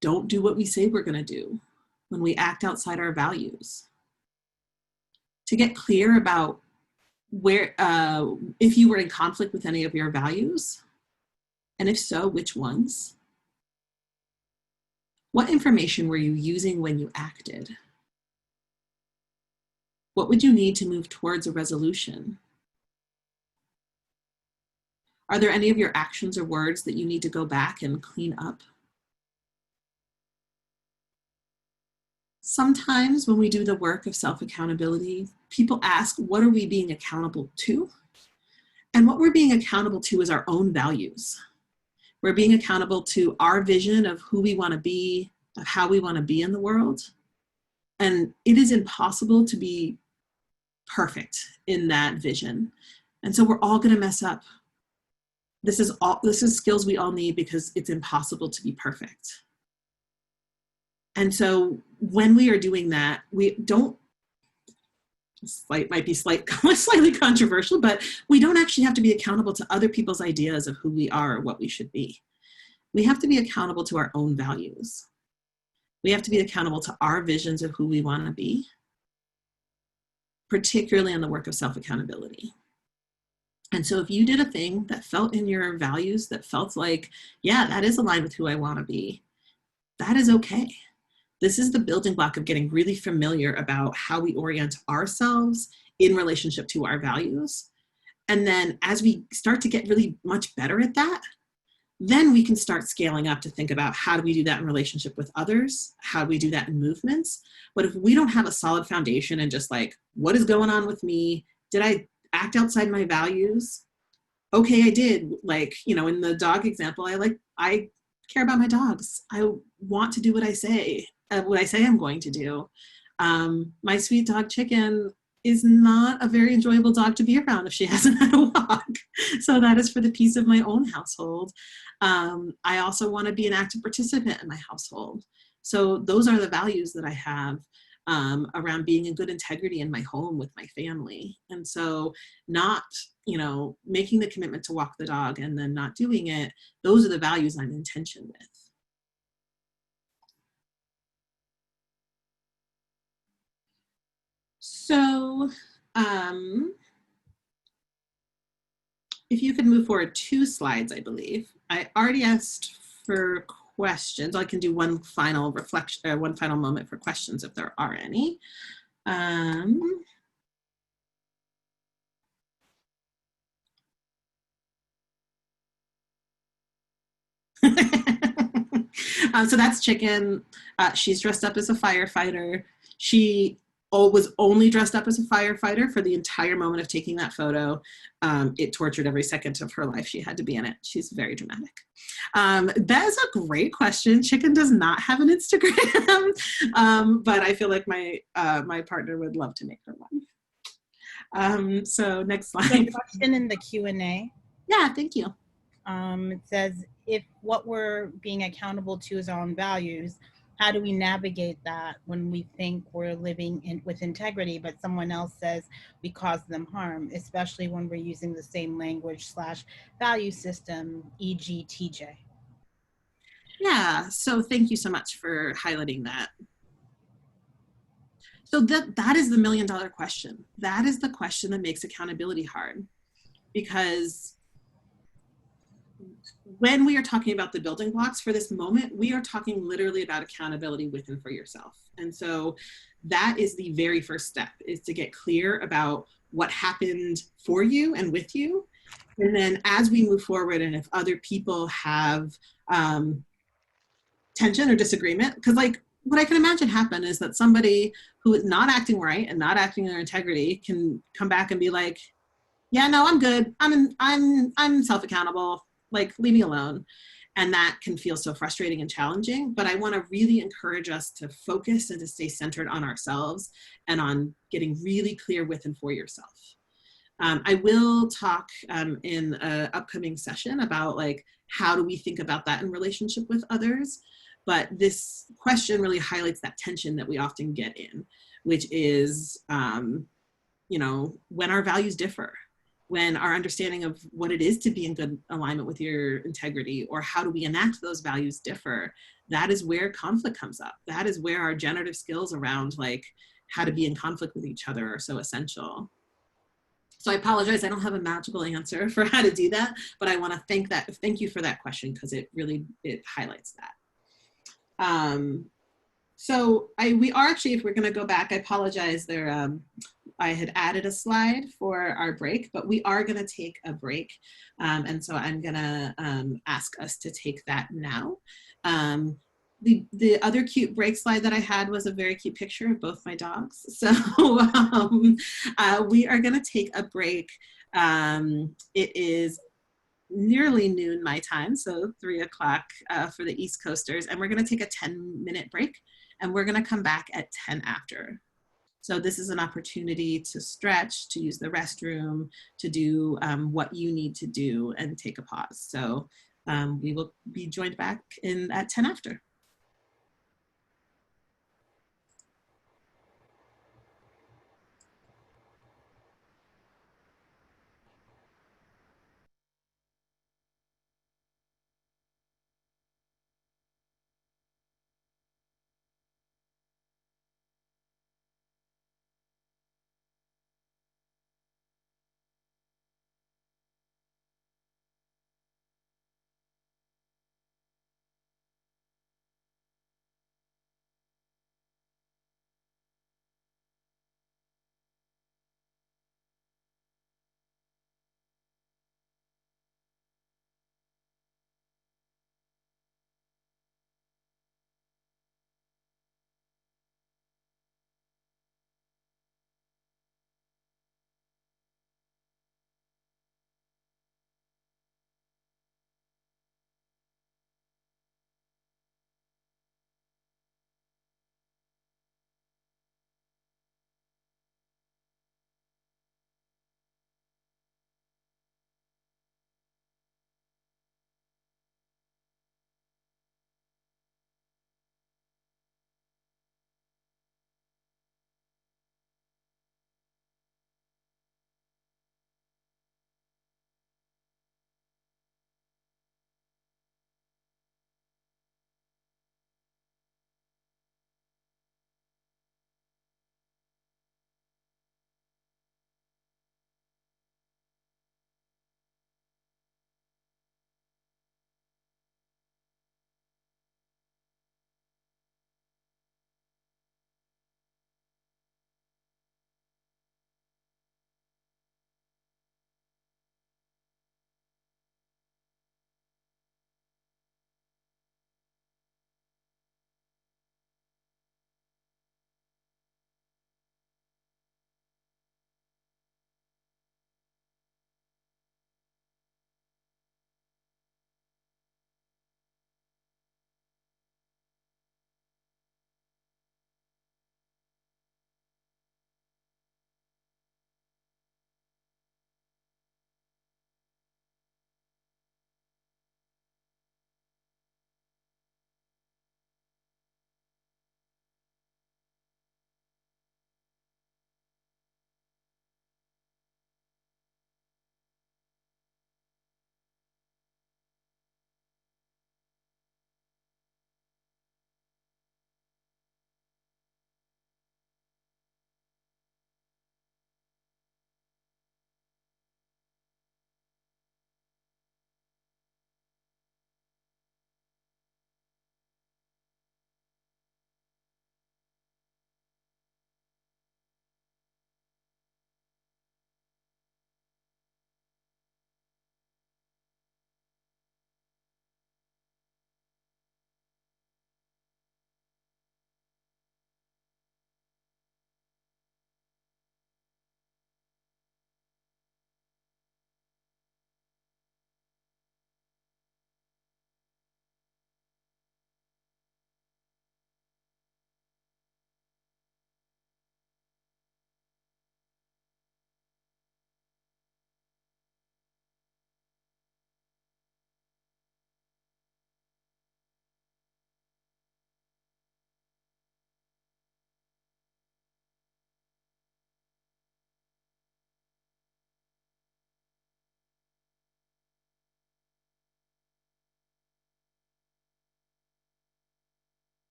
don't do what we say we're going to do, when we act outside our values? To get clear about where, if you were in conflict with any of your values, and if so, which ones? What information were you using when you acted? What would you need to move towards a resolution? Are there any of your actions or words that you need to go back and clean up? Sometimes when we do the work of self-accountability, people ask, what are we being accountable to? And what we're being accountable to is our own values. We're being accountable to our vision of who we want to be, of how we want to be in the world. And it is impossible to be perfect in that vision. And so we're all going to mess up. This is skills we all need because it's impossible to be perfect. And so when we are doing that, we don't, might be slightly controversial, but we don't actually have to be accountable to other people's ideas of who we are or what we should be. We have to be accountable to our own values. We have to be accountable to our visions of who we want to be, particularly in the work of self-accountability. And so if you did a thing that felt in your values, that felt like, yeah, that is aligned with who I want to be, that is okay. This is the building block of getting really familiar about how we orient ourselves in relationship to our values. And then as we start to get really much better at that, then we can start scaling up to think about how do we do that in relationship with others? How do we do that in movements? But if we don't have a solid foundation and just like, what is going on with me? Did I act outside my values? Okay, I did. Like, you know, in the dog example, I care about my dogs. I want to do what I say I'm going to do. My sweet dog Chicken is not a very enjoyable dog to be around if she hasn't had a walk. So that is for the peace of my own household. I also want to be an active participant in my household. So those are the values that I have around being in good integrity in my home with my family. And so not, you know, making the commitment to walk the dog and then not doing it, those are the values I'm in tension with. So if you could move forward 2 slides, I believe. I already asked for questions. I can do one final reflection, one final moment for questions if there are any. So that's Chicken. She's dressed up as a firefighter. She was only dressed up as a firefighter for the entire moment of taking that photo. It tortured every second of her life. She had to be in it. She's very dramatic. That is a great question. Chicken does not have an Instagram, but I feel like my partner would love to make her one. So next slide. So question in the Q&A. Yeah, thank you. It says, if what we're being accountable to is our own values, how do we navigate that when we think we're living with integrity, but someone else says we cause them harm, especially when we're using the same language / value system, e.g. TJ? Yeah, so thank you so much for highlighting that. So that is the $1 million question. That is the question that makes accountability hard, because when we are talking about the building blocks for this moment, we are talking literally about accountability with and for yourself. And so that is the very first step, is to get clear about what happened for you and with you. And then as we move forward, and if other people have tension or disagreement, because like what I can imagine happen is that somebody who is not acting right and not acting in their integrity can come back and be like, yeah, no, I'm good. I'm self-accountable. Like, leave me alone. And that can feel so frustrating and challenging. But I want to really encourage us to focus and to stay centered on ourselves and on getting really clear with and for yourself. I will talk in an upcoming session about like, how do we think about that in relationship with others? But this question really highlights that tension that we often get in, which is, you know, when our values differ, when our understanding of what it is to be in good alignment with your integrity, or how do we enact those values differ, that is where conflict comes up. That is where our generative skills around like how to be in conflict with each other are so essential. So I apologize, I don't have a magical answer for how to do that, but I want to thank you for that question, because it highlights that. So we are actually, if we're going to go back, I apologize, I had added a slide for our break, but we are going to take a break. And so I'm going to ask us to take that now. The other cute break slide that I had was a very cute picture of both my dogs. So we are going to take a break. It is nearly noon my time, so 3 o'clock for the East Coasters, and we're going to take a 10-minute break, and we're going to come back at 10 after. So this is an opportunity to stretch, to use the restroom, to do what you need to do, and take a pause. So we will be joined back at 10 after.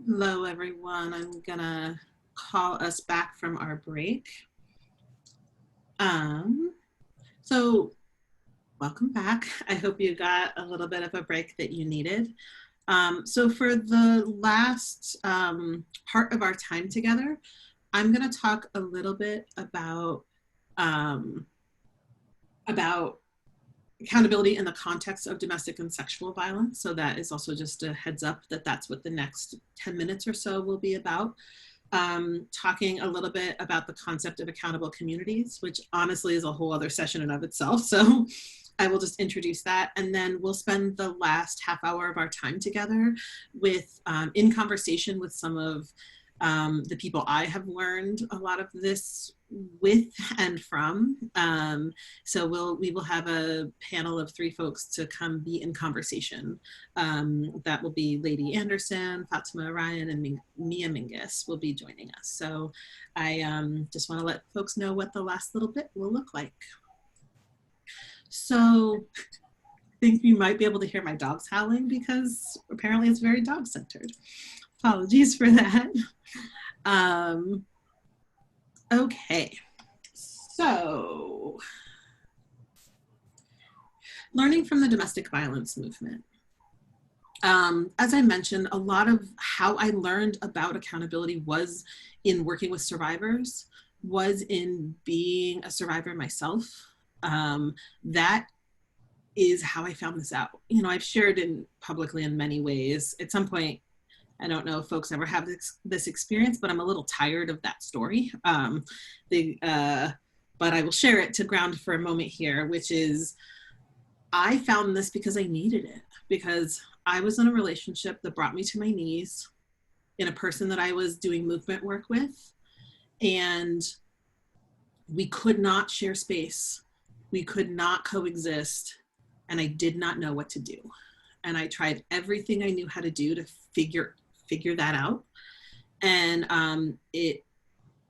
Hello, everyone. I'm gonna call us back from our break. So welcome back. I hope you got a little bit of a break that you needed. So for the last part of our time together, I'm gonna talk a little bit about accountability in the context of domestic and sexual violence. So that is also just a heads up that that's what the next 10 minutes or so will be about. talking a little bit about the concept of accountable communities, which honestly is a whole other session in of itself. So I will just introduce that, and then we'll spend the last half hour of our time together with in conversation with some of the people I have learned a lot of this with and from. So we will have a panel of 3 folks to come be in conversation. That will be Lady Anderson, Fatima Ryan, and Mia Mingus will be joining us. So I just want to let folks know what the last little bit will look like. So I think you might be able to hear my dogs howling because apparently it's very dog centered. Apologies for that. Okay, so learning from the domestic violence movement. As I mentioned, a lot of how I learned about accountability was in working with survivors, was in being a survivor myself. That is how I found this out. You know, I've shared it publicly in many ways. At some point, I don't know if folks ever have this experience, but I'm a little tired of that story. But I will share it to ground for a moment here, which is I found this because I needed it, because I was in a relationship that brought me to my knees in a person that I was doing movement work with, and we could not share space. We could not coexist, and I did not know what to do. And I tried everything I knew how to do to figure that out. And it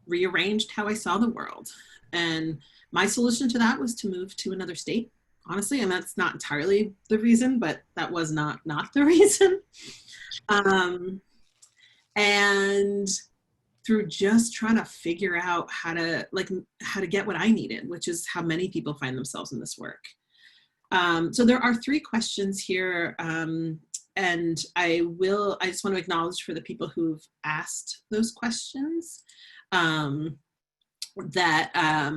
rearranged how I saw the world. And my solution to that was to move to another state, honestly. And that's not entirely the reason, but that was not the reason. And through just trying to figure out how to get what I needed, which is how many people find themselves in this work. So there are 3 questions here, and I just want to acknowledge for the people who've asked those questions that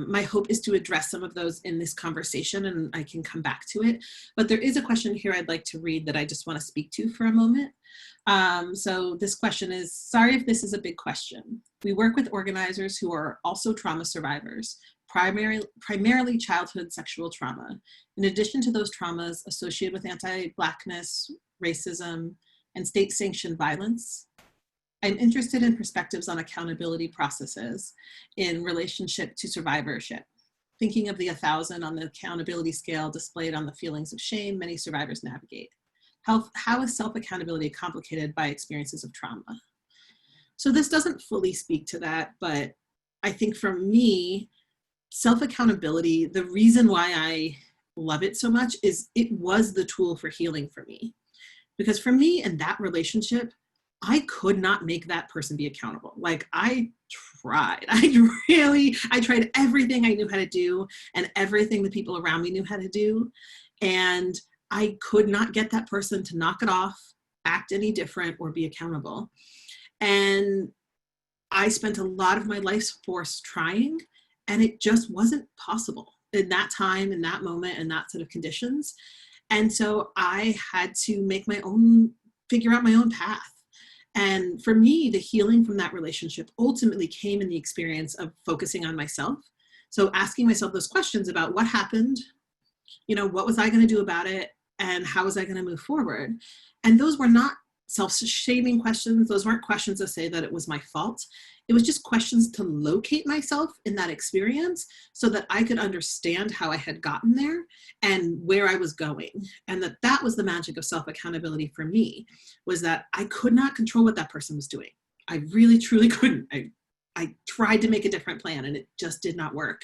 my hope is to address some of those in this conversation, and I can come back to it. But there is a question here I'd like to read that I just want to speak to for a moment. So this question is, sorry if this is a big question. We work with organizers who are also trauma survivors, primarily childhood sexual trauma. In addition to those traumas associated with anti-Blackness, racism, and state-sanctioned violence, I'm interested in perspectives on accountability processes in relationship to survivorship. Thinking of the 1,000 on the accountability scale displayed on the feelings of shame many survivors navigate. How is self-accountability complicated by experiences of trauma? So this doesn't fully speak to that, but I think for me, self-accountability, the reason why I love it so much is it was the tool for healing for me. Because for me in that relationship, I could not make that person be accountable. Like I tried everything I knew how to do and everything the people around me knew how to do. And I could not get that person to knock it off, act any different, or be accountable. And I spent a lot of my life's force trying, and it just wasn't possible in that time, in that moment, in that set of conditions. And so I had to figure out my own path. And for me, the healing from that relationship ultimately came in the experience of focusing on myself. So asking myself those questions about what happened, what was I going to do about it, and how was I going to move forward? And those were not self-shaming questions. Those weren't questions to say that it was my fault. It was just questions to locate myself in that experience so that I could understand how I had gotten there and where I was going. And that was the magic of self-accountability for me, was that I could not control what that person was doing. I really, truly couldn't. I tried to make a different plan and it just did not work.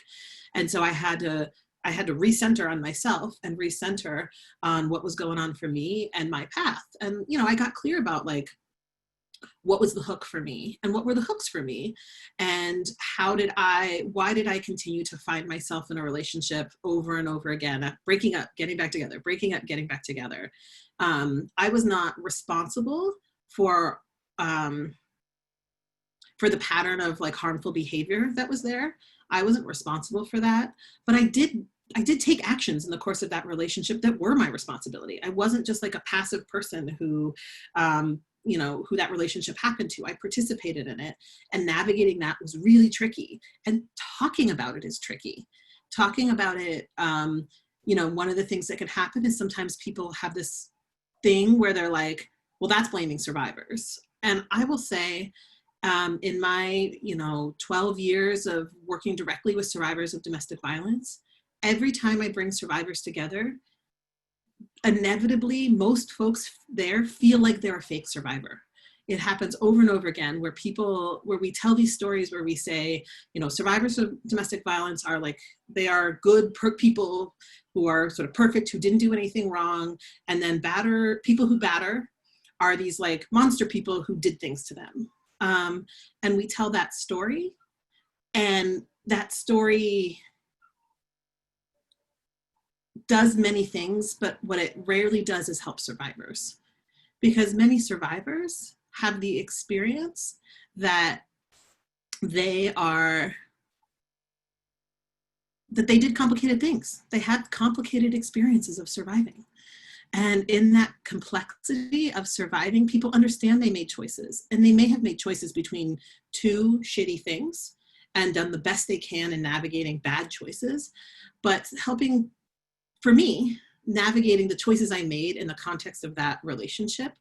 And so I had to recenter on myself and recenter on what was going on for me and my path. And, I got clear about what was the hook for me and what were the hooks for me, and why did I continue to find myself in a relationship over and over again, breaking up, getting back together, breaking up, getting back together. I was not responsible for the pattern of harmful behavior that was there. I wasn't responsible for that, but I did take actions in the course of that relationship that were my responsibility. I wasn't just a passive person who who that relationship happened to. I participated in it, and navigating that was really tricky. And talking about it is tricky. Talking about it, one of the things that can happen is sometimes people have this thing where they're like, well, that's blaming survivors. And I will say, in my 12 years of working directly with survivors of domestic violence, every time I bring survivors together, inevitably most folks there feel like they're a fake survivor. It happens over and over again where we tell these stories where we say, survivors of domestic violence are like, they are good people who are sort of perfect, who didn't do anything wrong. And then people who batter are these like monster people who did things to them. And we tell that story, and that story does many things, but what it rarely does is help survivors, because many survivors have the experience that they did complicated things. They had complicated experiences of surviving. And in that complexity of surviving, people understand they made choices, and they may have made choices between two shitty things and done the best they can in navigating bad choices. But for me, navigating the choices I made in the context of that relationship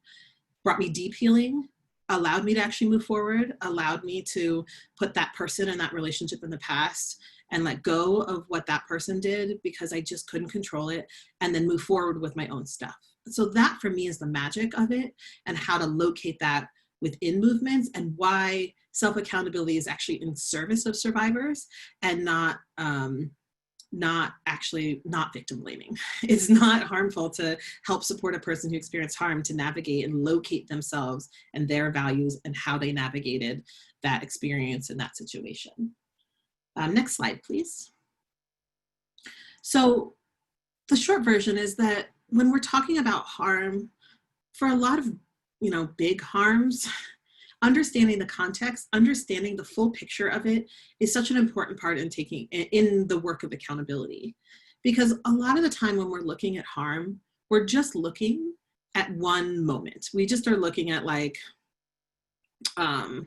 brought me deep healing, allowed me to actually move forward, allowed me to put that person and that relationship in the past and let go of what that person did because I just couldn't control it, and then move forward with my own stuff. So that for me is the magic of it, and how to locate that within movements, and why self-accountability is actually in service of survivors and not victim blaming. It's not harmful to help support a person who experienced harm to navigate and locate themselves and their values and how they navigated that experience in that situation. Next slide, please. So the short version is that when we're talking about harm, for a lot of big harms, understanding the context, understanding the full picture of it is such an important part in the work of accountability. Because a lot of the time when we're looking at harm, we're just looking at one moment. We just are looking at like, I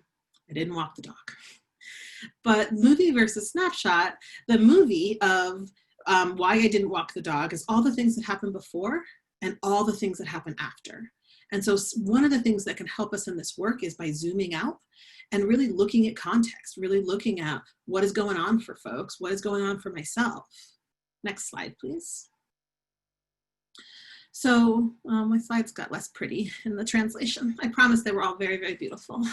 didn't walk the dog. But movie versus snapshot, the movie of why I didn't walk the dog is all the things that happened before and all the things that happen after. And so one of the things that can help us in this work is by zooming out and really looking at context, really looking at what is going on for folks, what is going on for myself. Next slide, please. So my slides got less pretty in the translation. I promise they were all very, very beautiful.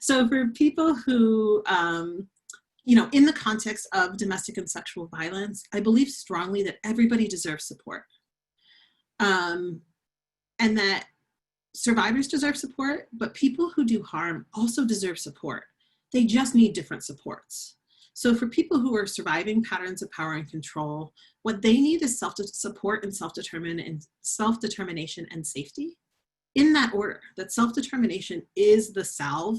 So for people who, in the context of domestic and sexual violence, I believe strongly that everybody deserves support. And that survivors deserve support, but people who do harm also deserve support. They just need different supports. So for people who are surviving patterns of power and control, what they need is self-support and self-determination and safety. In that order, that self-determination is the salve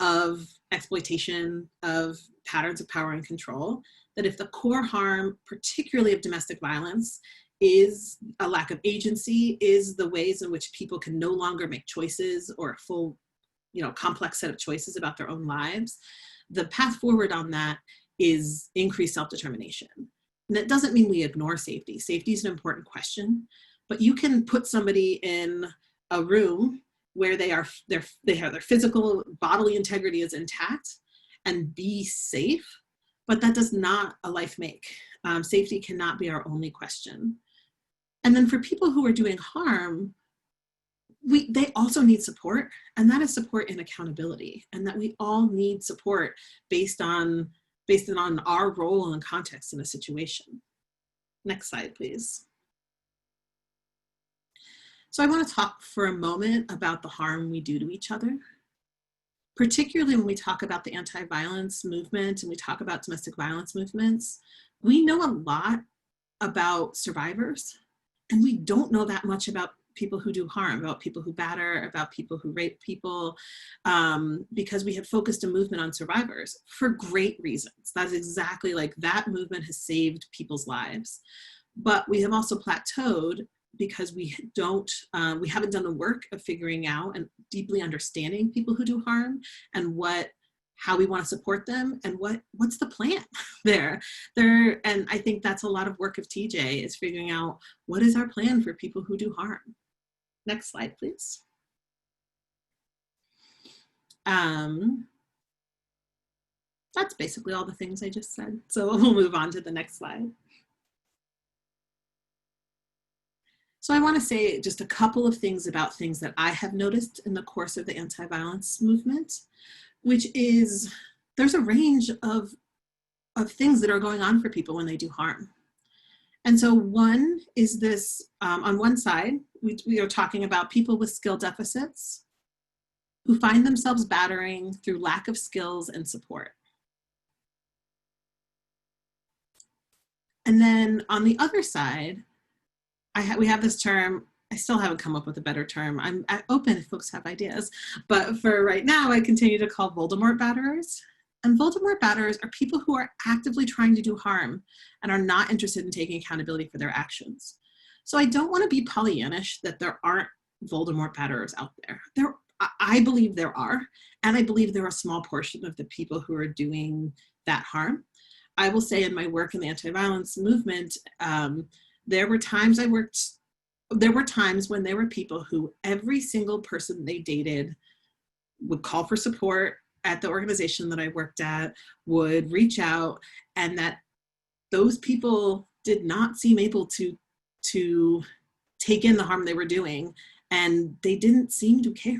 of exploitation of patterns of power and control, that if the core harm, particularly of domestic violence, is a lack of agency, is the ways in which people can no longer make choices or a full, complex set of choices about their own lives, the path forward on that is increased self-determination. And that doesn't mean we ignore safety. Safety is an important question, but you can put somebody in a room where they have their physical bodily integrity is intact and be safe, but that does not a life make. Safety cannot be our only question. And then for people who are doing harm, they also need support, and that is support and accountability, and that we all need support based on our role and context in a situation. Next slide, please. So I want to talk for a moment about the harm we do to each other, particularly when we talk about the anti-violence movement and we talk about domestic violence movements. We know a lot about survivors, and we don't know that much about people who do harm, about people who batter, about people who rape people, because we have focused a movement on survivors for great reasons. That's exactly, like, that movement has saved people's lives. But we have also plateaued because we haven't done the work of figuring out and deeply understanding people who do harm and how we want to support them and what's the plan there. And I think that's a lot of work of TJ, is figuring out what is our plan for people who do harm. Next slide, please. That's basically all the things I just said. So we'll move on to the next slide. So I want to say just a couple of things about things that I have noticed in the course of the anti-violence movement, which is there's a range of things that are going on for people when they do harm. And so one is this, on one side, we are talking about people with skill deficits who find themselves battering through lack of skills and support. And then on the other side, we have this term. I still haven't come up with a better term. I'm open if folks have ideas, but for right now, I continue to call Voldemort batterers. And Voldemort batterers are people who are actively trying to do harm and are not interested in taking accountability for their actions. So I don't want to be Pollyannish that there aren't Voldemort batterers out there. I believe there are, and I believe there are a small portion of the people who are doing that harm. I will say in my work in the anti-violence movement, there were times when there were people who every single person they dated would call for support at the organization that I worked at, would reach out, and that those people did not seem able to take in the harm they were doing, and they didn't seem to care.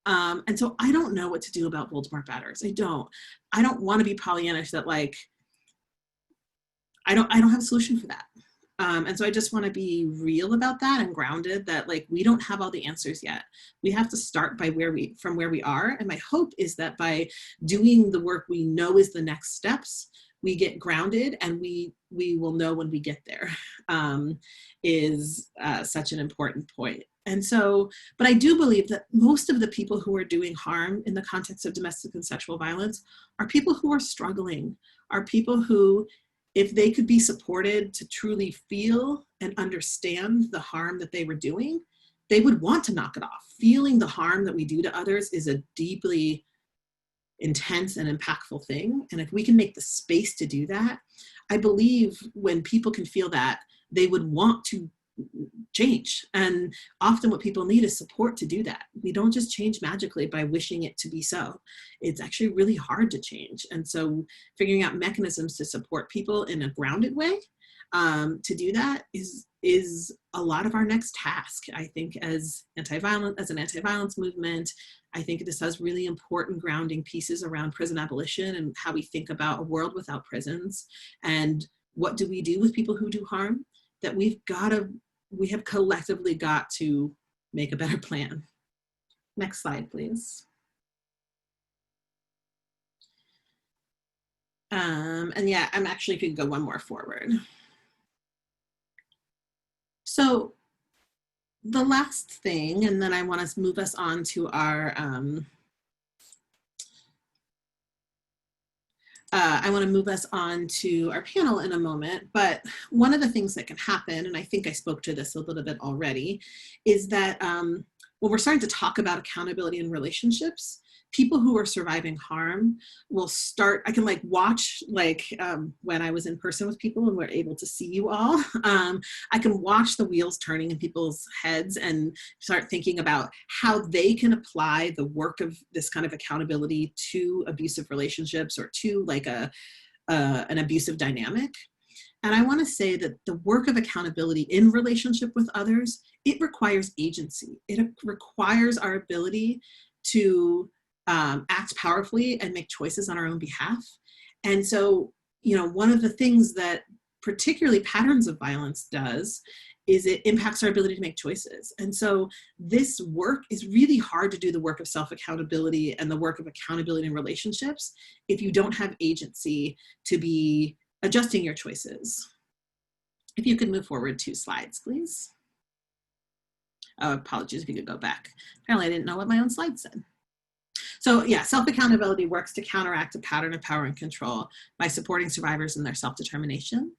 And so I don't know what to do about Voldemort batterers. I don't want to be Pollyannish that like, I don't have a solution for that. And so I just want to be real about that and grounded that like, we don't have all the answers yet. We have to start from where we are. And my hope is that by doing the work we know is the next steps, we get grounded and we will know when we get there, is such an important point. And so, but I do believe that most of the people who are doing harm in the context of domestic and sexual violence are people who are struggling, are people who, if they could be supported to truly feel and understand the harm that they were doing, they would want to knock it off. Feeling the harm that we do to others is a deeply intense and impactful thing. And if we can make the space to do that, I believe when people can feel that, they would want to change. And often what people need is support to do that. We don't just change magically by wishing it to be so. It's actually really hard to change. And so figuring out mechanisms to support people in a grounded way to do that is a lot of our next task. I think as an anti-violence movement, I think this has really important grounding pieces around prison abolition and how we think about a world without prisons. And what do we do with people who do harm? That we have collectively got to make a better plan. Next slide, please. And yeah, I'm actually, if you could go one more forward. So the last thing, and then I want to move us on to our, panel in a moment, but one of the things that can happen, and I think I spoke to this a little bit already, is that when we're starting to talk about accountability in relationships, people who are surviving harm will start, I can like watch, like when I was in person with people and we're able to see you all, I can watch the wheels turning in people's heads and start thinking about how they can apply the work of this kind of accountability to abusive relationships or to like an abusive dynamic. And I want to say that the work of accountability in relationship with others, it requires agency. It requires our ability to act powerfully and make choices on our own behalf. And so, you know, one of the things that particularly patterns of violence does is it impacts our ability to make choices. And so this work is really hard to do, the work of self-accountability and the work of accountability in relationships, if you don't have agency to be adjusting your choices. If you could move forward 2 slides, please. Oh, apologies if you could go back. Apparently I didn't know what my own slide said. So yeah, self-accountability works to counteract a pattern of power and control by supporting survivors in their self-determination.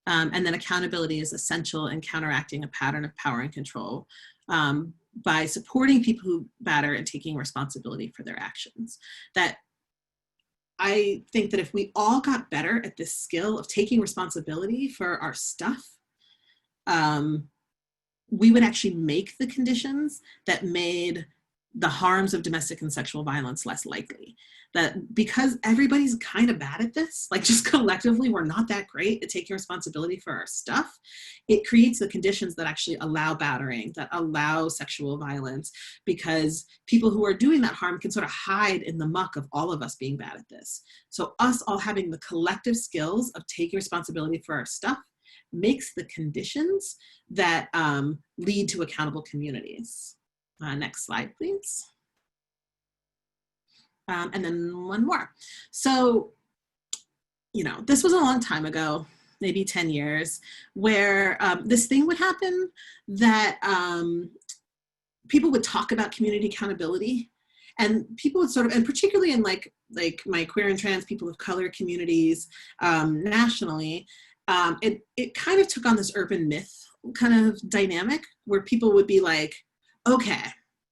And then accountability is essential in counteracting a pattern of power and control by supporting people who matter and taking responsibility for their actions. That I think that if we all got better at this skill of taking responsibility for our stuff, we would actually make the conditions that made the harms of domestic and sexual violence less likely. That because everybody's kind of bad at this, like just collectively, we're not that great at taking responsibility for our stuff, it creates the conditions that actually allow battering, that allow sexual violence, because people who are doing that harm can sort of hide in the muck of all of us being bad at this. So us all having the collective skills of taking responsibility for our stuff makes the conditions that lead to accountable communities. Next slide, please. And then one more. So, you know, this was a long time ago, maybe 10 years, where this thing would happen that people would talk about community accountability, and people would sort of, and particularly in like my queer and trans people of color communities nationally, it kind of took on this urban myth kind of dynamic where people would be like, okay,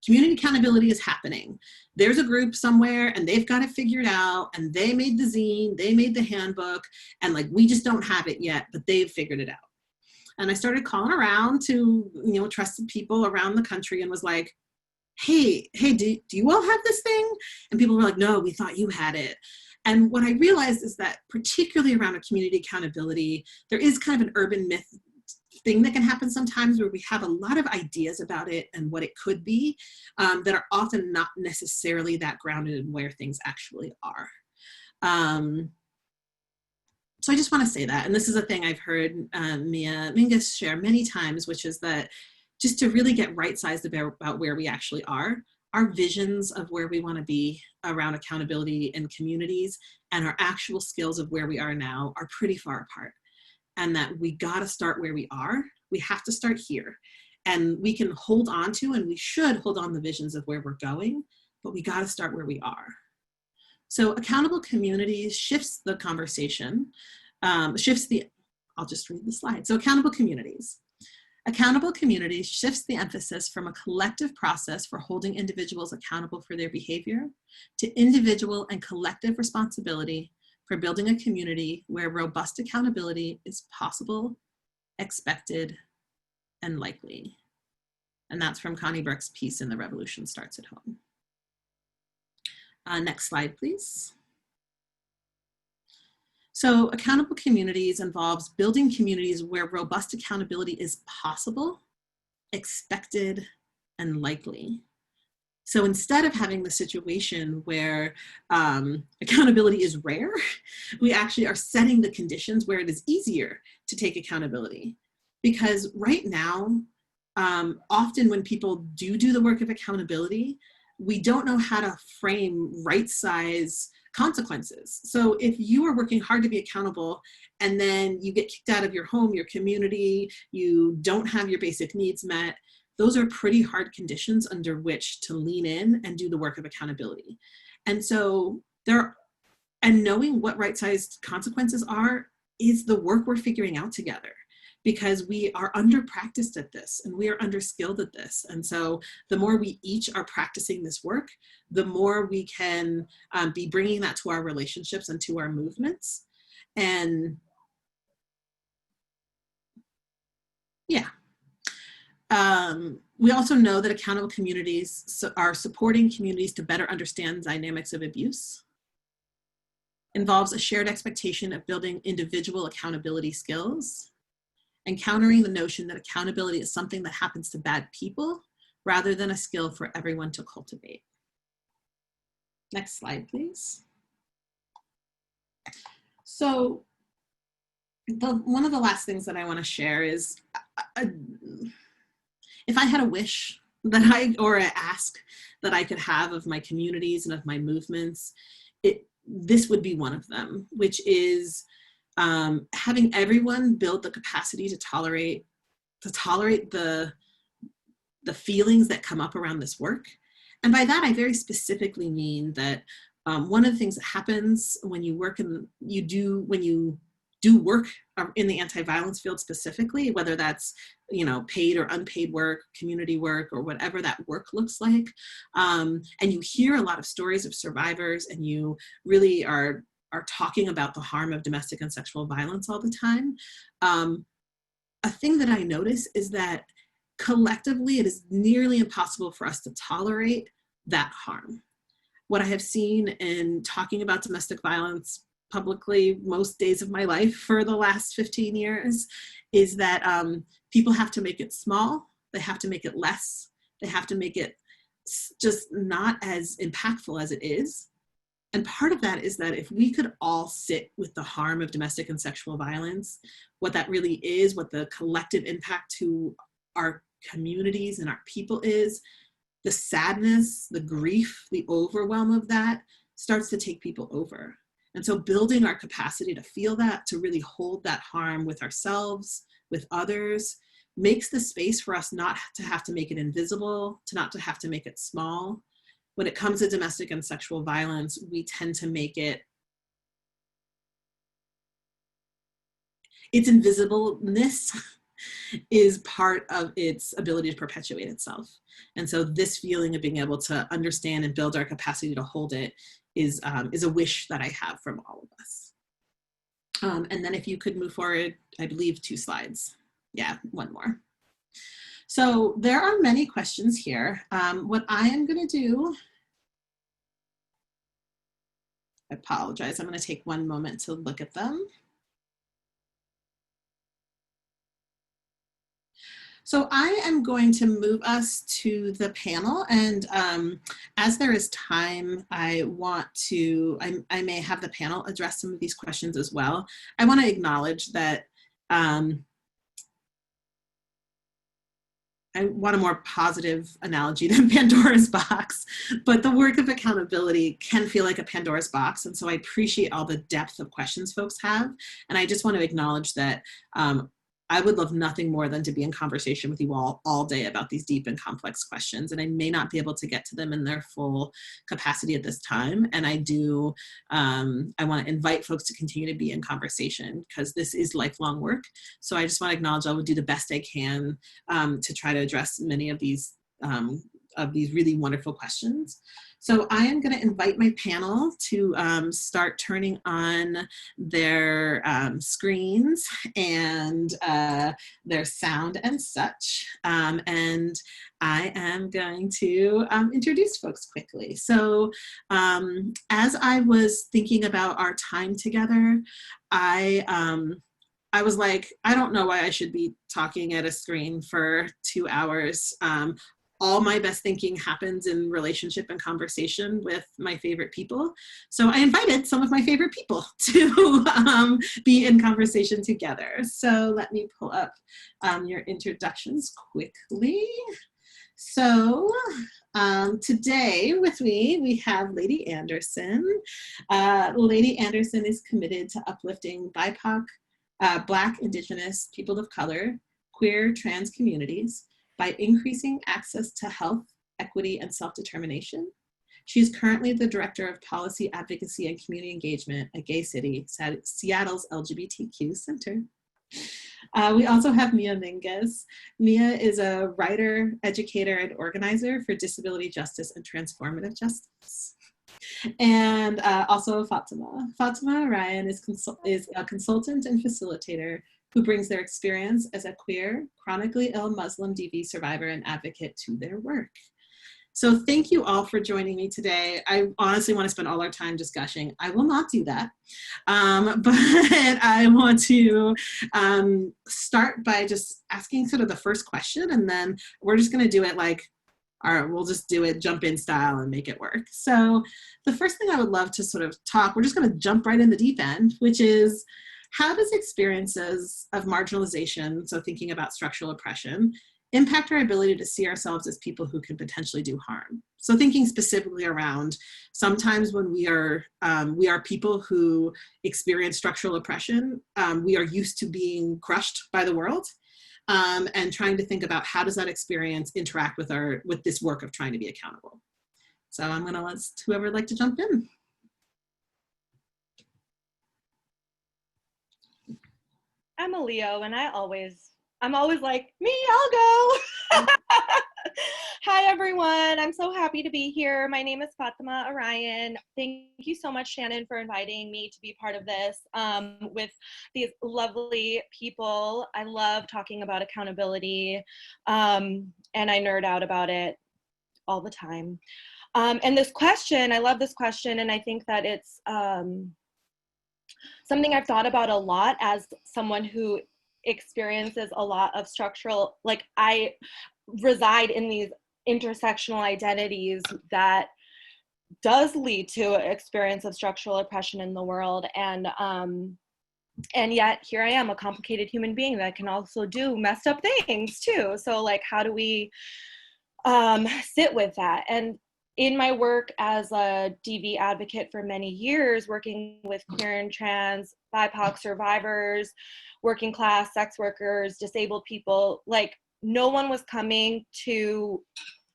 community accountability is happening. There's a group somewhere and they've got it figured out, and they made the zine, they made the handbook, and like, we just don't have it yet, but they've figured it out. And I started calling around to, you know, trusted people around the country and was like, hey, do you all have this thing? And people were like, no, we thought you had it. And what I realized is that particularly around a community accountability, there is kind of an urban myth thing that can happen sometimes where we have a lot of ideas about it and what it could be that are often not necessarily that grounded in where things actually are. So I just want to say that, and this is a thing I've heard Mia Mingus share many times, which is that just to really get right-sized about where we actually are, our visions of where we want to be around accountability in communities and our actual skills of where we are now are pretty far apart. And that we got to start where we are. We have to start here. And we can hold on to, and we should hold on the visions of where we're going, but we got to start where we are. So accountable communities shifts the conversation, I'll just read the slide. So accountable communities. Accountable communities shifts the emphasis from a collective process for holding individuals accountable for their behavior to individual and collective responsibility for building a community where robust accountability is possible, expected, and likely. And that's from Connie Burke's piece in The Revolution Starts at Home. Next slide, please. So accountable communities involves building communities where robust accountability is possible, expected, and likely. So instead of having the situation where accountability is rare, we actually are setting the conditions where it is easier to take accountability. Because right now, often when people do the work of accountability, we don't know how to frame right-size consequences. So if you are working hard to be accountable and then you get kicked out of your home, your community, you don't have your basic needs met, those are pretty hard conditions under which to lean in and do the work of accountability. And so knowing what right-sized consequences are is the work we're figuring out together, because we are under-practiced at this and we are under-skilled at this. And so the more we each are practicing this work, the more we can be bringing that to our relationships and to our movements. And yeah. We also know that accountable communities are supporting communities to better understand dynamics of abuse, involves a shared expectation of building individual accountability skills, and countering the notion that accountability is something that happens to bad people rather than a skill for everyone to cultivate. Next slide, please. So one of the last things that I want to share is if I had a wish or an ask that I could have of my communities and of my movements, this would be one of them, which is having everyone build the capacity to tolerate the feelings that come up around this work. And by that, I very specifically mean that one of the things that happens when you work when you do work in the anti-violence field specifically, whether that's, paid or unpaid work, community work, or whatever that work looks like. And you hear a lot of stories of survivors, and you really are talking about the harm of domestic and sexual violence all the time. A thing that I notice is that collectively, it is nearly impossible for us to tolerate that harm. What I have seen in talking about domestic violence publicly most days of my life for the last 15 years is that people have to make it small, they have to make it less, they have to make it just not as impactful as it is. And part of that is that if we could all sit with the harm of domestic and sexual violence, what that really is, what the collective impact to our communities and our people is, the sadness, the grief, the overwhelm of that starts to take people over. And so building our capacity to feel that, to really hold that harm with ourselves, with others, makes the space for us not to have to make it invisible, to not to have to make it small. When it comes to domestic and sexual violence, we tend to make it, its invisibleness is part of its ability to perpetuate itself. And so this feeling of being able to understand and build our capacity to hold it is a wish that I have from all of us. And then if you could move forward, I believe 2 slides. Yeah, 1 more. So there are many questions here. What I am going to do, I apologize, I'm going to take 1 moment to look at them. So I am going to move us to the panel, and as there is time, I may have the panel address some of these questions as well. I want to acknowledge that I want a more positive analogy than Pandora's box, but the work of accountability can feel like a Pandora's box. And so I appreciate all the depth of questions folks have. And I just want to acknowledge that I would love nothing more than to be in conversation with you all day about these deep and complex questions. And I may not be able to get to them in their full capacity at this time. And I want to invite folks to continue to be in conversation because this is lifelong work. So I just want to acknowledge I will do the best I can to try to address many of these really wonderful questions. So I am going to invite my panel to start turning on their screens and their sound and such. And I am going to introduce folks quickly. So as I was thinking about our time together, I was like, I don't know why I should be talking at a screen for 2 hours. All my best thinking happens in relationship and conversation with my favorite people. So I invited some of my favorite people to be in conversation together. So let me pull up your introductions quickly. So today with me, we have Lady Anderson. Lady Anderson is committed to uplifting BIPOC, Black, Indigenous, people of color, queer, trans communities, by increasing access to health, equity, and self-determination. She is currently the Director of Policy Advocacy and Community Engagement at Gay City, Seattle's LGBTQ Center. We also have Mia Mingus. Mia is a writer, educator, and organizer for disability justice and transformative justice. And also Fatima. Fatima Ryan is a consultant and facilitator who brings their experience as a queer, chronically ill Muslim DV survivor and advocate to their work. So thank you all for joining me today. I honestly want to spend all our time just gushing. I will not do that. But I want to start by just asking sort of the first question, and then we're just going to do it like, all right, we'll just do it jump in style and make it work. So the first thing I would love to sort of talk, we're just going to jump right in the deep end, which is, how does experiences of marginalization, so thinking about structural oppression, impact our ability to see ourselves as people who can potentially do harm? So thinking specifically around sometimes when we are people who experience structural oppression, we are used to being crushed by the world, and trying to think about how does that experience interact with this work of trying to be accountable. So I'm going to let whoever would like to jump in. I'm a Leo, and I'm always like, me, I'll go. Hi, everyone. I'm so happy to be here. My name is Fatima Orion. Thank you so much, Shannon, for inviting me to be part of this with these lovely people. I love talking about accountability, and I nerd out about it all the time. And this question, I love this question, and I think that it's something I've thought about a lot as someone who experiences a lot of structural, like I reside in these intersectional identities that does lead to an experience of structural oppression in the world. And yet here I am, a complicated human being that can also do messed up things too. So like, how do we sit with that? And in my work as a DV advocate for many years, working with queer and trans, BIPOC survivors, working class, sex workers, disabled people, like no one was coming to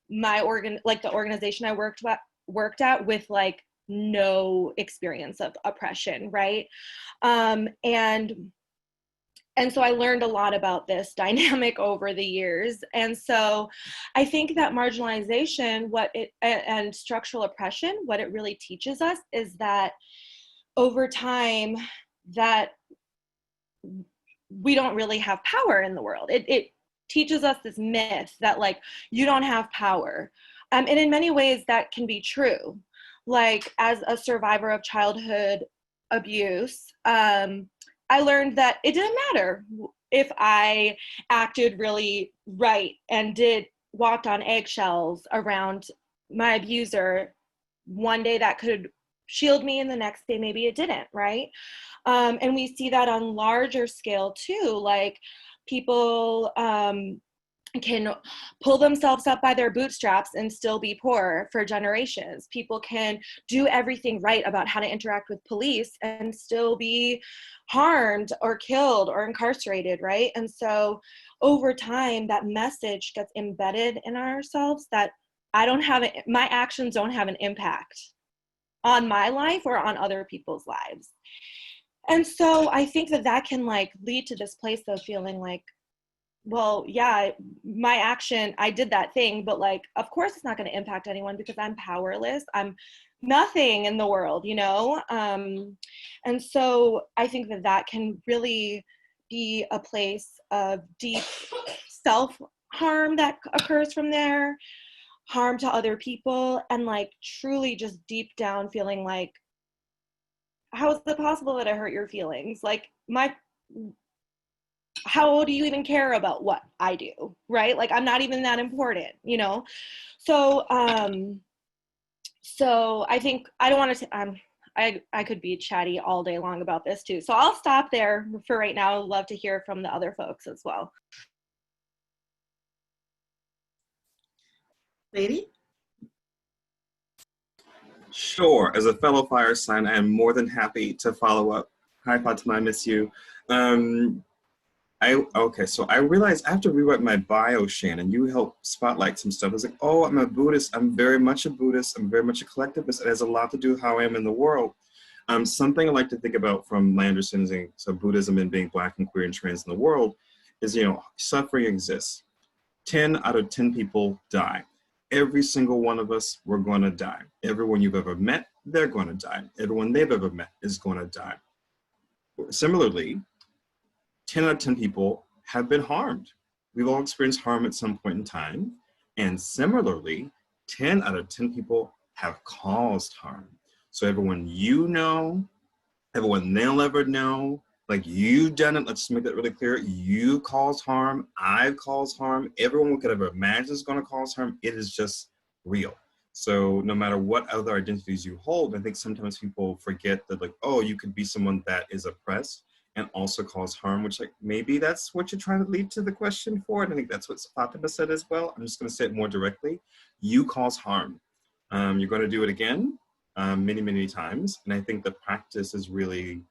my the organization I worked at with like no experience of oppression, right? And so I learned a lot about this dynamic over the years. And so I think that marginalization, and structural oppression, what it really teaches us is that over time that we don't really have power in the world. It teaches us this myth that like, you don't have power. And in many ways that can be true. Like as a survivor of childhood abuse, I learned that it didn't matter if I acted really right and walked on eggshells around my abuser. One day that could shield me and the next day maybe it didn't, right? And we see that on larger scale too, like people can pull themselves up by their bootstraps and still be poor for generations. People can do everything right about how to interact with police and still be harmed or killed or incarcerated, right? And so over time, that message gets embedded in ourselves that my actions don't have an impact on my life or on other people's lives. And so I think that can like lead to this place of feeling like, well, yeah, my action, I did that thing, but like, of course it's not going to impact anyone because I'm powerless. I'm nothing in the world, you know? And so I think that can really be a place of deep self-harm that occurs from there, harm to other people, and like truly just deep down feeling like, how is it possible that I hurt your feelings? Like how do you even care about what I do, right? Like I'm not even that important, you know? So I think I don't want to, I could be chatty all day long about this too. So I'll stop there for right now. I'd love to hear from the other folks as well. Lady? Sure. As a fellow fire sign, I am more than happy to follow up. Hi, Fatima, I miss you. So I realized after we read my bio, Shannon, you helped spotlight some stuff. I was like, oh, I'm a Buddhist. I'm very much a Buddhist. I'm very much a collectivist. It has a lot to do with how I am in the world. Something I like to think about from my understanding, so Buddhism and being Black and queer and trans in the world, is, you know, suffering exists. 10 out of 10 people die. Every single one of us, we're going to die. Everyone you've ever met, they're going to die. Everyone they've ever met is going to die. Similarly, 10 out of 10 people have been harmed. We've all experienced harm at some point in time. And similarly, 10 out of 10 people have caused harm. So everyone you know, everyone they'll ever know, like you've done it, let's make that really clear. You cause harm, I've caused harm. Everyone we could ever imagine is gonna cause harm. It is just real. So no matter what other identities you hold, I think sometimes people forget that like, oh, you could be someone that is oppressed and also cause harm, which like maybe that's what you're trying to lead to the question for. And I think that's what Fatima said as well. I'm just gonna say it more directly. You cause harm. You're gonna do it again many, many times. And I think the practice is really,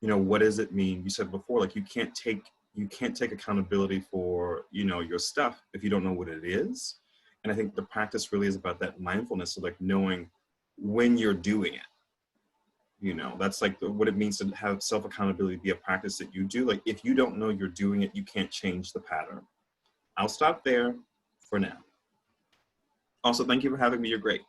you know, what does it mean? You said before, like you can't take accountability for, you know, your stuff if you don't know what it is. And I think the practice really is about that mindfulness of like knowing when you're doing it. You know, that's like what it means to have self-accountability be a practice that you do. Like, if you don't know you're doing it, you can't change the pattern. I'll stop there for now. Also, thank you for having me. You're great.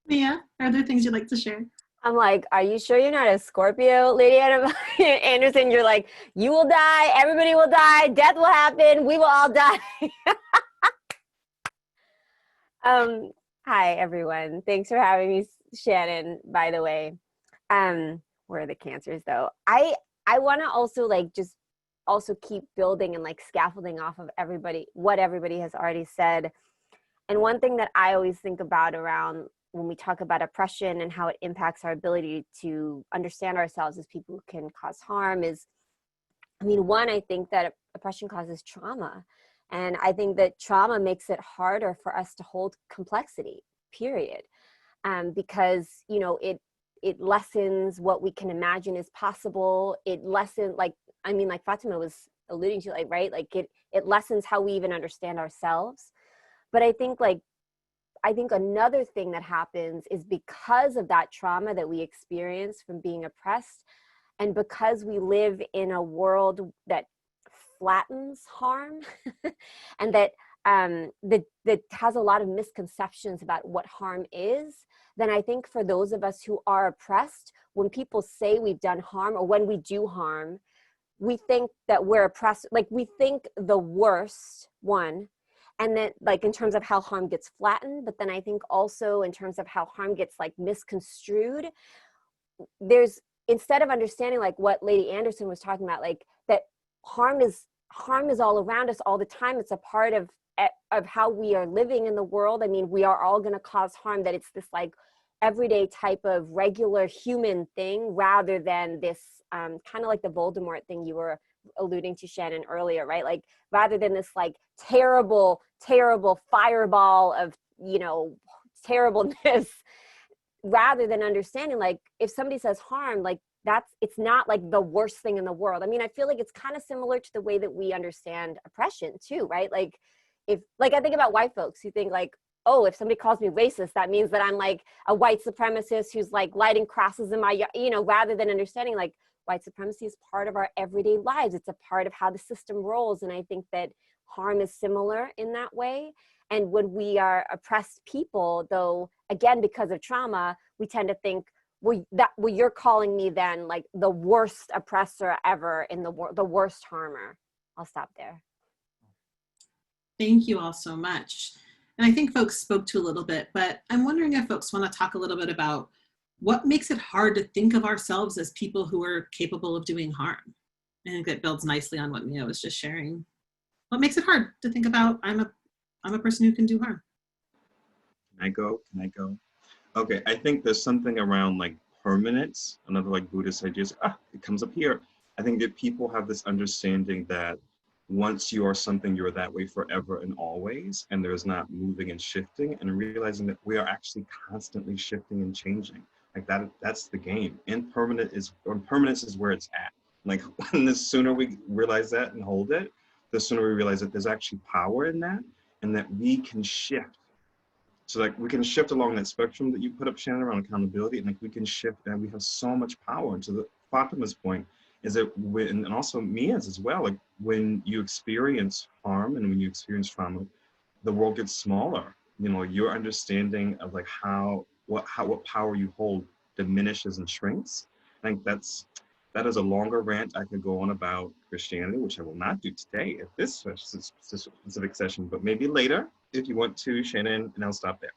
Mia, are there things you'd like to share? I'm like, are you sure you're not a Scorpio, Lady Anderson? You're like, you will die, everybody will die, death will happen, we will all die. Hi, everyone. Thanks for having me, Shannon, by the way. Where are the cancers, though? I want to also, like, just also keep building and, like, scaffolding off of what everybody has already said. And one thing that I always think about around when we talk about oppression and how it impacts our ability to understand ourselves as people who can cause harm is, I mean, one, I think that oppression causes trauma. And I think that trauma makes it harder for us to hold complexity, period. Because, you know, it lessens what we can imagine is possible. It lessens, like Fatima was alluding to, like, right? Like it lessens how we even understand ourselves. But I think another thing that happens is because of that trauma that we experience from being oppressed, and because we live in a world that flattens harm and that has a lot of misconceptions about what harm is, then I think for those of us who are oppressed, when people say we've done harm or when we do harm, we think that we're oppressed. Like, we think the worst, one, and then, like, in terms of how harm gets flattened, but then I think also in terms of how harm gets, like, misconstrued, there's, instead of understanding, like what Lady Anderson was talking about, like that harm is all around us all the time. It's a part of how we are living in the world. I mean, we are all going to cause harm, that it's this, like, everyday type of regular human thing, rather than this kind of like the Voldemort thing you were alluding to, Shannon, earlier, right? Like, rather than this, like, terrible fireball of, you know, terribleness, rather than understanding, like, if somebody says harm, like, it's not like the worst thing in the world. I mean, I feel like it's kind of similar to the way that we understand oppression too, right? Like, I think about white folks who think, like, oh, if somebody calls me racist, that means that I'm, like, a white supremacist who's, like, lighting crosses in my, you know, rather than understanding, like, white supremacy is part of our everyday lives. It's a part of how the system rolls. And I think that harm is similar in that way. And when we are oppressed people, though, again, because of trauma, we tend to think, well, you're calling me then, like, the worst oppressor ever, in the worst harmer. I'll stop there. Thank you all so much. And I think folks spoke to a little bit, but I'm wondering if folks want to talk a little bit about what makes it hard to think of ourselves as people who are capable of doing harm. I think that builds nicely on what Mia was just sharing. What makes it hard to think about, I'm a person who can do harm? Can I go? Okay, I think there's something around, like, permanence, another, like, Buddhist ideas. It comes up here. I think that people have this understanding that once you are something, you're that way forever and always, and there's not moving and shifting, and realizing that we are actually constantly shifting and changing. Like, that's the game. Permanence is where it's at. Like, and the sooner we realize that and hold it, the sooner we realize that there's actually power in that, and that we can shift. So, like, we can shift along that spectrum that you put up, Shannon, around accountability, and, like, we can shift, and we have so much power. And to the Fatima's point is that and also Mia's as well, like, when you experience harm and when you experience trauma, the world gets smaller. You know, your understanding of, like, what power you hold diminishes and shrinks. I think that is a longer rant I could go on about Christianity, which I will not do today at this specific session, but maybe later if you want to, Shannon, and I'll stop there.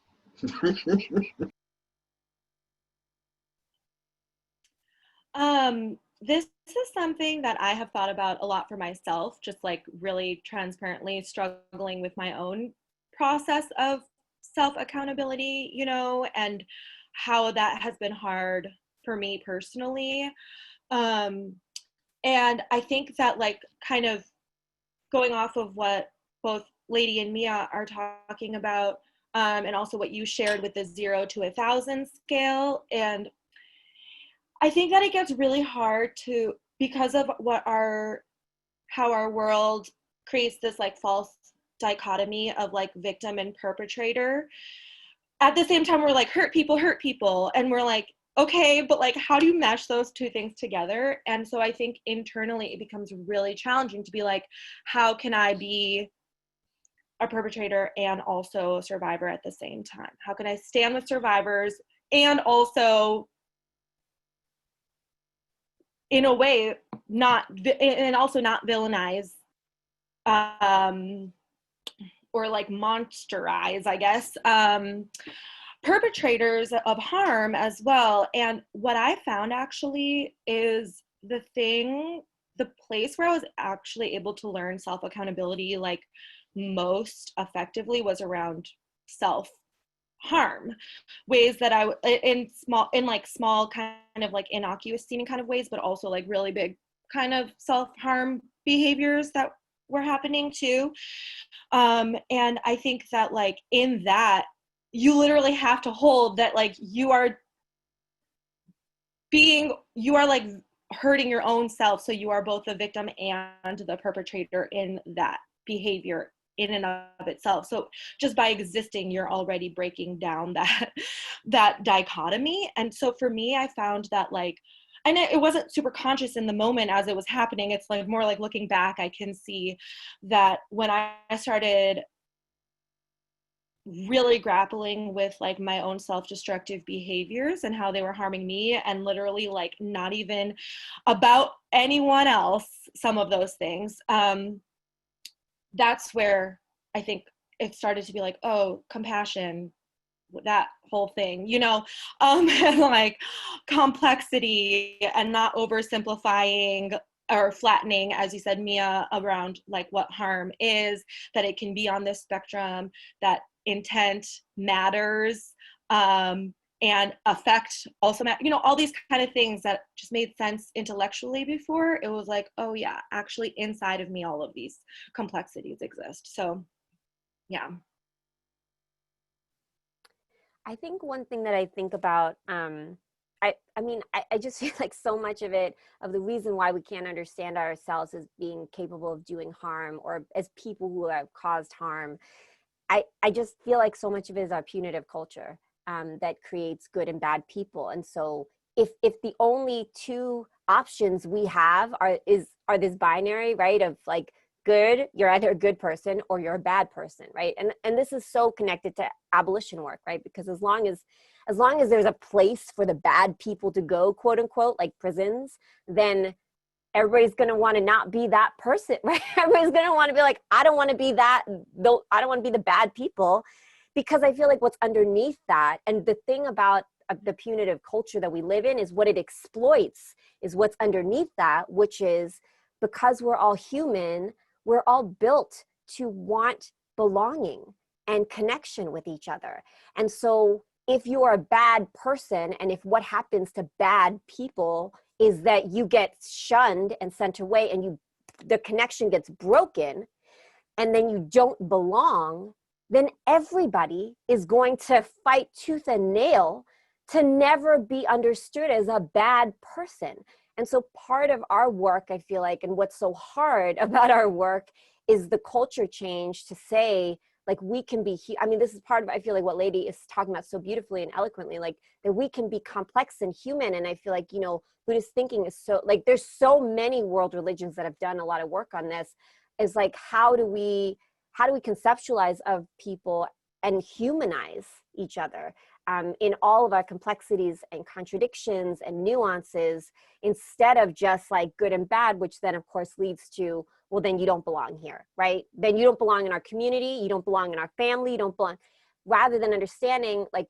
This is something that I have thought about a lot for myself, just, like, really transparently struggling with my own process of self-accountability, you know, and how that has been hard for me personally. And I think that, like, kind of going off of what both Lady and Mia are talking about, and also what you shared with the 0 to 1,000 scale, and I think that it gets really hard to, because of how our world creates this, like, false dichotomy of, like, victim and perpetrator. At the same time, we're like, hurt people, and we're like, okay, but like, how do you mesh those two things together? And so I think internally it becomes really challenging to be like, how can I be a perpetrator and also a survivor at the same time? How can I stand with survivors and also, in a way, not villainize or like monsterize, I guess, perpetrators of harm as well. And what I found actually is the place where I was actually able to learn self-accountability like most effectively was around self-harm, ways that in small kind of like innocuous seeming kind of ways, but also like really big kind of self-harm behaviors that were happening too. And I think that like in that, you literally have to hold that like you are like hurting your own self. So you are both the victim and the perpetrator in that behavior in and of itself. So just by existing, you're already breaking down that dichotomy. And so for me, I found that like, and it wasn't super conscious in the moment as it was happening. It's like more like looking back, I can see that when I started really grappling with like my own self-destructive behaviors and how they were harming me, and literally like not even about anyone else, some of those things, that's where I think it started to be like, oh, compassion, that whole thing, and like complexity and not oversimplifying or flattening, as you said, Mia, around like what harm is, that it can be on this spectrum, that intent matters, and affect also all these kind of things that just made sense intellectually before. It was like, oh yeah, actually inside of me all of these complexities exist. So yeah. I think one thing that I think about, I just feel like so much of the reason why we can't understand ourselves as being capable of doing harm or as people who have caused harm, I just feel like so much of it is our punitive culture that creates good and bad people. And so if the only two options we have are this binary, right, of like good, you're either a good person or you're a bad person, right? And this is so connected to abolition work, right? Because as long as there's a place for the bad people to go, quote unquote, like prisons, then everybody's going to want to not be that person, right? Everybody's going to want to be like, I don't want to be that, though. I don't want to be the bad people, because I feel like what's underneath that, and the thing about the punitive culture that we live in is what it exploits is what's underneath that, which is because we're all human, we're all built to want belonging and connection with each other. And so if you are a bad person, and if what happens to bad people is that you get shunned and sent away and the connection gets broken, and then you don't belong, then everybody is going to fight tooth and nail to never be understood as a bad person. And so part of our work, I feel like, and what's so hard about our work is the culture change to say, like, we can be, this is part of, I feel like, what Lady is talking about so beautifully and eloquently, like that we can be complex and human. And I feel like, Buddhist thinking is so, like, there's so many world religions that have done a lot of work on this, is like, how do we conceptualize of people and humanize each other in all of our complexities and contradictions and nuances, instead of just like good and bad, which then of course leads to, well, then you don't belong here, right? Then you don't belong in our community, you don't belong in our family, you don't belong, rather than understanding, like,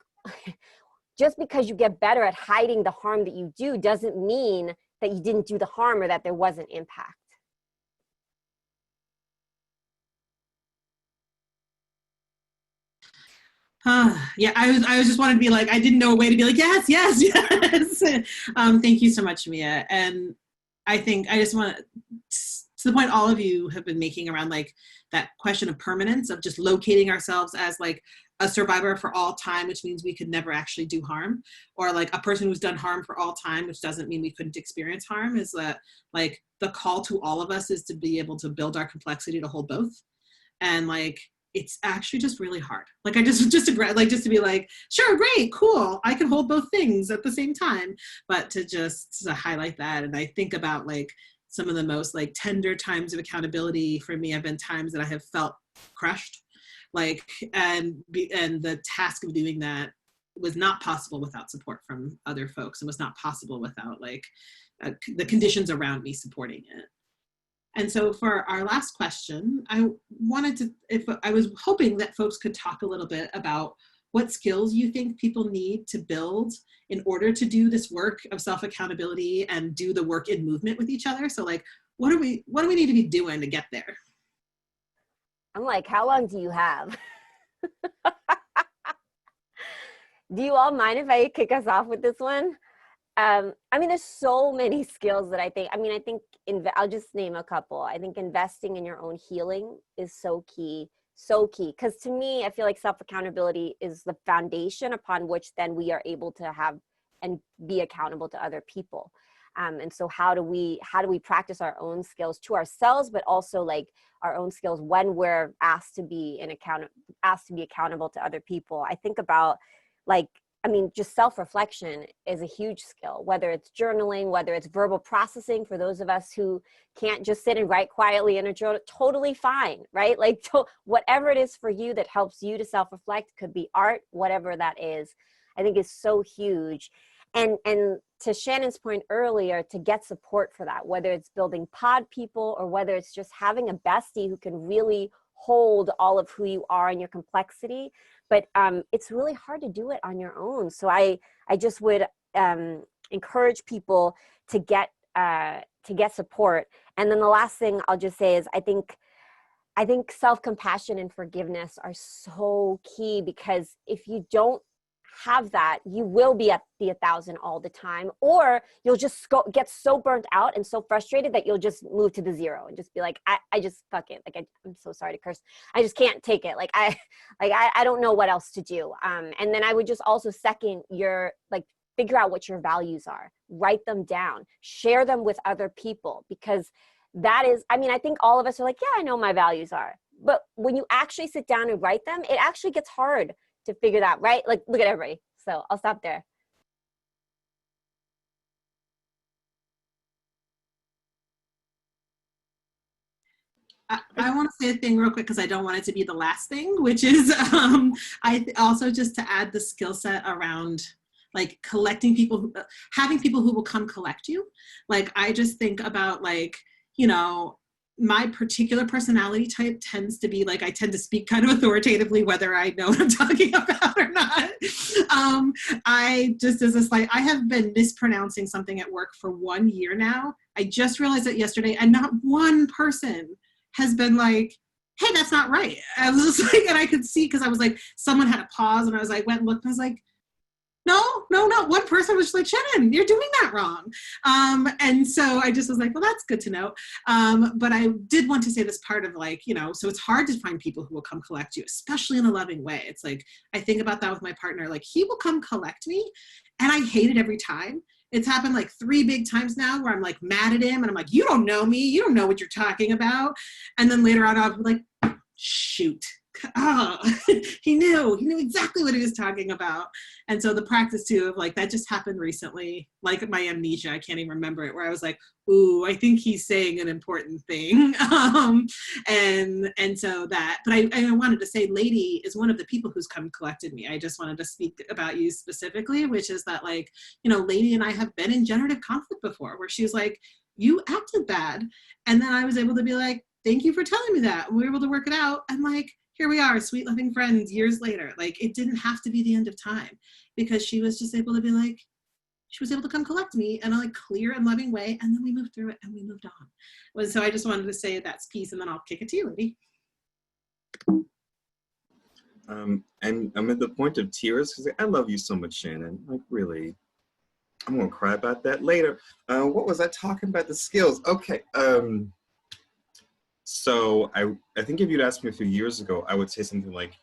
just because you get better at hiding the harm that you do doesn't mean that you didn't do the harm or that there wasn't impact. Yeah, I was just wanted to be like, I didn't know a way to be like, yes, yes, yes. Thank you so much, Mia. And I think I just want to the point all of you have been making around like that question of permanence, of just locating ourselves as like a survivor for all time, which means we could never actually do harm, or like a person who's done harm for all time, which doesn't mean we couldn't experience harm. Is that like the call to all of us is to be able to build our complexity to hold both. And like, it's actually just really hard. Like I just to be like, sure, great, cool, I can hold both things at the same time. But to highlight that, and I think about like some of the most like tender times of accountability for me have been times that I have felt crushed, like, and the task of doing that was not possible without support from other folks, and was not possible without like the conditions around me supporting it. And so for our last question, I was hoping that folks could talk a little bit about what skills you think people need to build in order to do this work of self-accountability and do the work in movement with each other. So like, what do we need to be doing to get there? I'm like, how long do you have? Do you all mind if I kick us off with this one? I mean, there's so many skills that I think I'll just name a couple. I think investing in your own healing is so key. Because to me, I feel like self-accountability is the foundation upon which then we are able to have and be accountable to other people. And so how do we practice our own skills to ourselves, but also like our own skills when we're asked to be accountable to other people? I think about just self-reflection is a huge skill, whether it's journaling, whether it's verbal processing for those of us who can't just sit and write quietly in a journal, totally fine, right? Like whatever it is for you that helps you to self-reflect, could be art, whatever that is, I think is so huge. And to Shannon's point earlier, to get support for that, whether it's building pod people or whether it's just having a bestie who can really hold all of who you are and your complexity. But it's really hard to do it on your own. So I just would encourage people to get support. And then the last thing I'll just say is I think self-compassion and forgiveness are so key, because if you don't have that, you will be at the 1,000 all the time, or you'll just get so burnt out and so frustrated that you'll just move to the 0 and just be like, I just fuck it. Like, I'm so sorry to curse. I just can't take it. I don't know what else to do. And then I would just also second figure out what your values are, write them down, share them with other people, because that is, I think all of us are like, yeah, I know my values are. But when you actually sit down and write them, it actually gets hard to figure that, right? Like, look at everybody. So I'll stop there. I want to say a thing real quick because I don't want it to be the last thing, which is I also just to add the skill set around like collecting people, having people who will come collect you. Like I just think about like, my particular personality type tends to be like, I tend to speak kind of authoritatively, whether I know what I'm talking about or not. I have been mispronouncing something at work for 1 year now. I just realized it yesterday, and not one person has been like, hey, that's not right. I was just like, and I could see, because I was like, someone had a pause, and I was like, went and looked, and I was like, no, not one person was just like, Shannon, you're doing that wrong. And so I just was like, well, that's good to know. But I did want to say this part of like, so it's hard to find people who will come collect you, especially in a loving way. It's like, I think about that with my partner, like he will come collect me, and I hate it every time. It's happened like 3 big times now where I'm like mad at him and I'm like, you don't know me. You don't know what you're talking about. And then later on, I'll be like, shoot. Oh, he knew exactly what he was talking about. And so the practice too of like, that just happened recently, like my amnesia, I can't even remember it, where I was like, ooh, I think he's saying an important thing. And so that, but I wanted to say Lady is one of the people who's come collected me. I just wanted to speak about you specifically, which is that like, Lady and I have been in generative conflict before, where she was like, you acted bad. And then I was able to be like, thank you for telling me that. And we were able to work it out. And like, here we are, sweet loving friends years later. Like it didn't have to be the end of time, because she was just able to be like, she was able to come collect me in a like clear and loving way. And then we moved through it and we moved on. So I just wanted to say that's piece, and then I'll kick it to you, Lady. And I'm at the point of tears because I love you so much, Shannon. Like really, I'm gonna cry about that later. What was I talking about? The skills. Okay. So I think if you'd asked me a few years ago, I would say something like,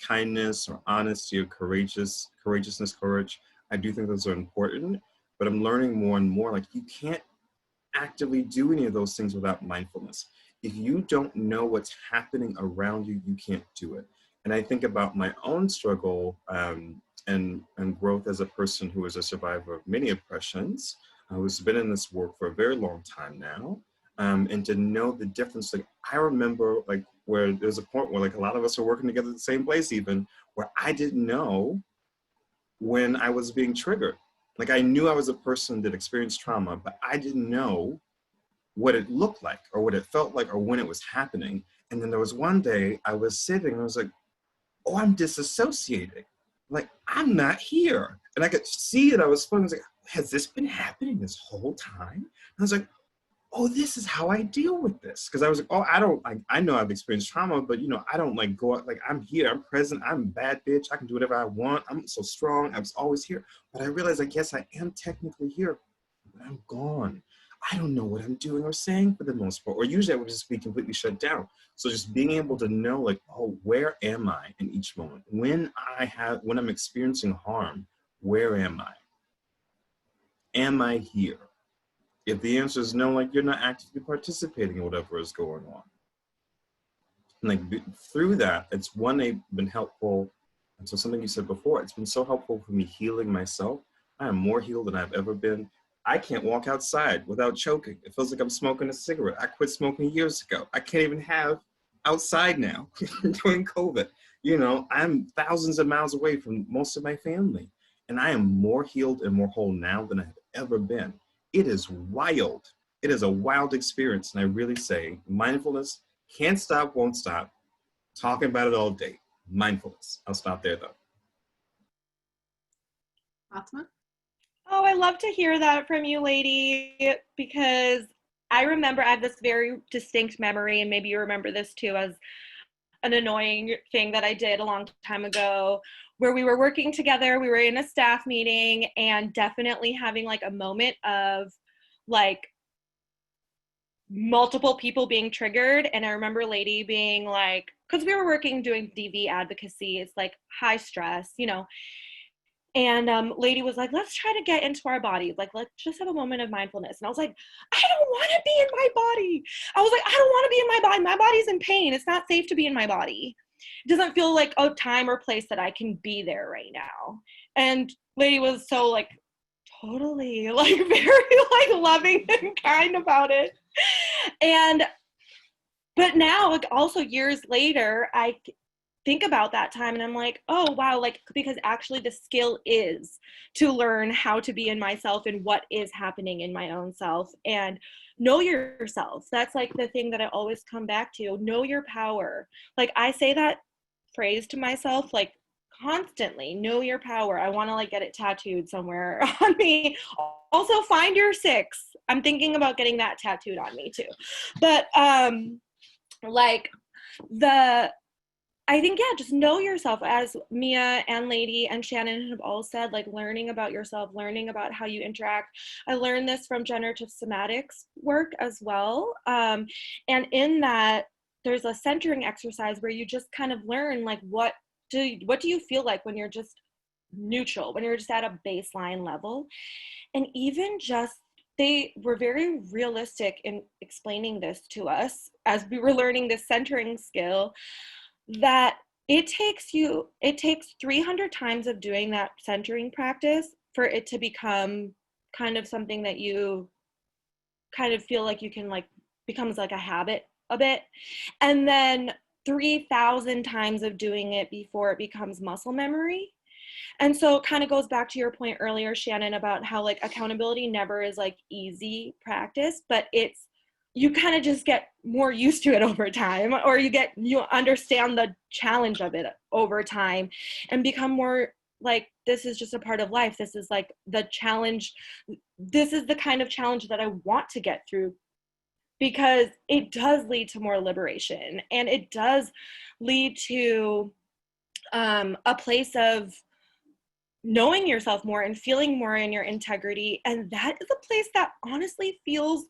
kindness or honesty or courageousness, courage. I do think those are important, but I'm learning more and more, like you can't actively do any of those things without mindfulness. if you don't know what's happening around you, you can't do it. And I think about my own struggle and growth as a person who is a survivor of many oppressions, who's been in this work for a very long time now, and to know the difference. Like, I remember like where there's a point where like a lot of us are working together at the same place, even where I didn't know when I was being triggered. Like, I knew I was a person that experienced trauma, but I didn't know what it looked like or what it felt like or when it was happening. And then there was one day I was sitting and I was like, oh, I'm disassociating. Like, I'm not here. And I could see it. I was feeling like, has this been happening this whole time? And I was like, oh, this is how I deal with this. Because I was like, oh, I know I've experienced trauma, but you know, I don't like go out, like I'm here, I'm present, I'm a bad bitch, I can do whatever I want, I'm so strong, I was always here. But I realized, I guess I am technically here, but I'm gone. I don't know what I'm doing or saying for the most part, or usually I would just be completely shut down. So just being able to know like, oh, where am I in each moment? When I'm experiencing harm, where am I? Am I here? If the answer is no, like you're not actively participating in whatever is going on. And like through that, it's been helpful. And so something you said before, it's been so helpful for me healing myself. I am more healed than I've ever been. I can't walk outside without choking. It feels like I'm smoking a cigarette. I quit smoking years ago. I can't even have outside now during COVID. You know, I'm thousands of miles away from most of my family. And I am more healed and more whole now than I've ever been. It is wild. It is a wild experience. And I really say mindfulness, can't stop, won't stop. Talking about it all day. Mindfulness. I'll stop there though. Fatima? Oh, I love to hear that from you, lady, because I remember I have this very distinct memory, and maybe you remember this too, as an annoying thing that I did a long time ago, where we were working together, we were in a staff meeting, and definitely having like a moment of like multiple people being triggered. And I remember lady being like, because we were working doing DV advocacy, it's like high stress, you know. And lady was like, let's try to get into our bodies. Like, let's just have a moment of mindfulness. And I was like, I don't want to be in my body. I was like, I don't want to be in my body. My body's in pain. It's not safe to be in my body. It doesn't feel like a time or place that I can be there right now. And lady was so like, totally, like very like loving and kind about it. But now, like also years later, I think about that time and I'm like, oh wow, like because actually the skill is to learn how to be in myself and what is happening in my own self and know yourself. That's like the thing that I always come back to. Know your power. Like I say that phrase to myself like constantly. Know your power. I want to like get it tattooed somewhere on me. Also find your 6. I'm thinking about getting that tattooed on me too. But like I think, yeah, just know yourself, as Mia and Lady and Shannon have all said, like learning about yourself, learning about how you interact. I learned this from generative somatics work as well. And in that, there's a centering exercise where you just kind of learn like what do you feel like when you're just neutral, when you're just at a baseline level. And even just they were very realistic in explaining this to us as we were learning this centering skill, that it takes 300 times of doing that centering practice for it to become kind of something that you kind of feel like you can like becomes like a habit a bit, and then 3,000 times of doing it before it becomes muscle memory. And so it kind of goes back to your point earlier, Shannon, about how like accountability never is like easy practice, but you kind of just get more used to it over time, or you understand the challenge of it over time and become more like, this is just a part of life. This is like the challenge. This is the kind of challenge that I want to get through, because it does lead to more liberation, and it does lead to a place of knowing yourself more and feeling more in your integrity. And that is a place that honestly feels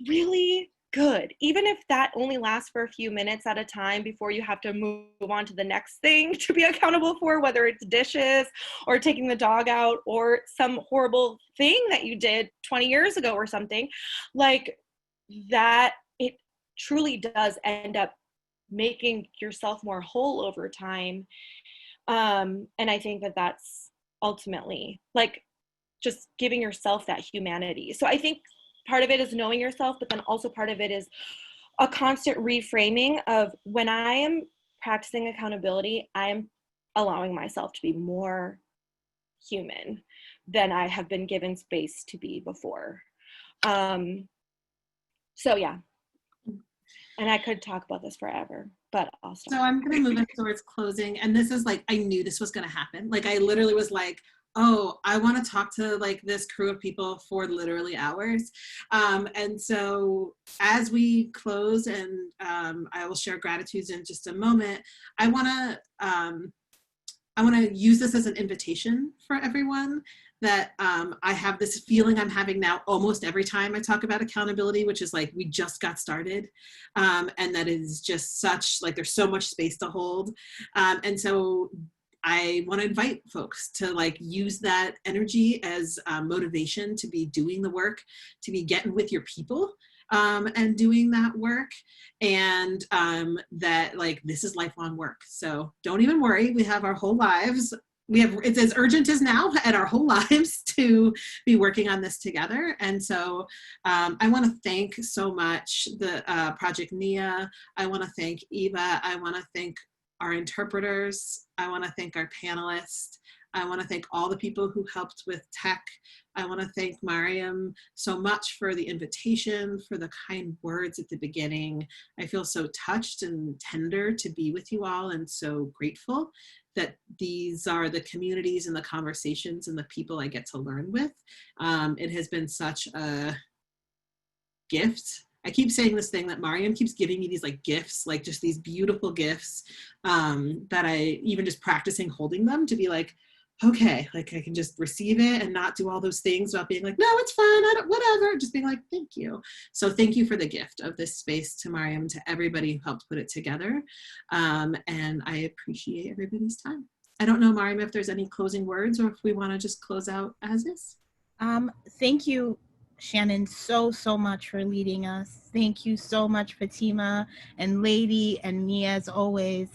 really good, even if that only lasts for a few minutes at a time before you have to move on to the next thing to be accountable for, whether it's dishes or taking the dog out or some horrible thing that you did 20 years ago or something like that. It truly does end up making yourself more whole over time. And I think that that's ultimately like just giving yourself that humanity. So I think part of it is knowing yourself, but then also part of it is a constant reframing of when I am practicing accountability, I am allowing myself to be more human than I have been given space to be before. So yeah, and I could talk about this forever, but I'll stop. So I'm going to move in towards closing. And this is like, I knew this was going to happen. Like, I literally was like, oh, I want to talk to like this crew of people for literally hours. And so as we close, and I will share gratitudes in just a moment, I want to use this as an invitation for everyone that I have this feeling I'm having now almost every time I talk about accountability, which is like, we just got started. And that is just such, like, there's so much space to hold. And so I want to invite folks to like use that energy as motivation to be doing the work, to be getting with your people and doing that work. And that like, this is lifelong work. So don't even worry. We have our whole lives. It's as urgent as now at our whole lives to be working on this together. And so I want to thank so much the Project Nia. I want to thank Eva. I want to thank our interpreters. I want to thank our panelists. I want to thank all the people who helped with tech. I want to thank Mariam so much for the invitation, for the kind words at the beginning. I feel so touched and tender to be with you all, and so grateful that these are the communities and the conversations and the people I get to learn with. It has been such a gift. I keep saying this thing that Mariam keeps giving me these like gifts, like just these beautiful gifts that I even just practicing holding them to be like, okay, like I can just receive it and not do all those things without being like, no, it's fine, I don't, whatever, just being like, thank you. So thank you for the gift of this space, to Mariam, to everybody who helped put it together. And I appreciate everybody's time. I don't know, Mariam, if there's any closing words or if we want to just close out as is. Thank you, Shannon, so much for leading us. Thank you so much, Fatima and Lady and Nia, as always,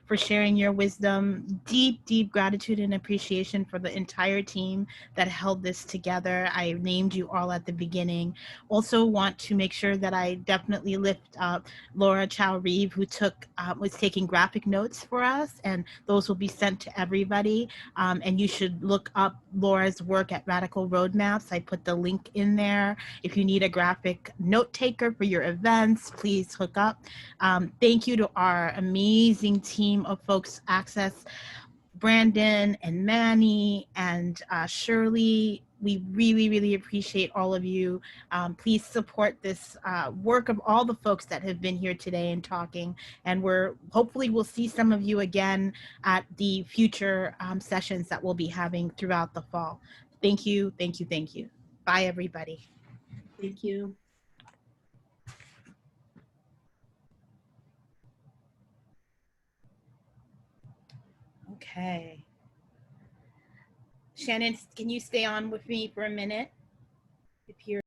for sharing your wisdom. Deep gratitude and appreciation for the entire team that held this together. I named you all at the beginning. Also want to make sure that I definitely lift up Laura Chow-Reeve, who was taking graphic notes for us, and those will be sent to everybody. And you should look up Laura's work at Radical Roadmaps. I put the link in there. If you need a graphic note taker for your events, please hook up. Thank you to our amazing team of folks, Access, Brandon and Manny and Shirley. We really appreciate all of you. Please support this work of all the folks that have been here today and talking. And hopefully we'll see some of you again at the future sessions that we'll be having throughout the fall. Thank you. Bye, everybody. Thank you. Okay. Shannon, can you stay on with me for a minute? If you're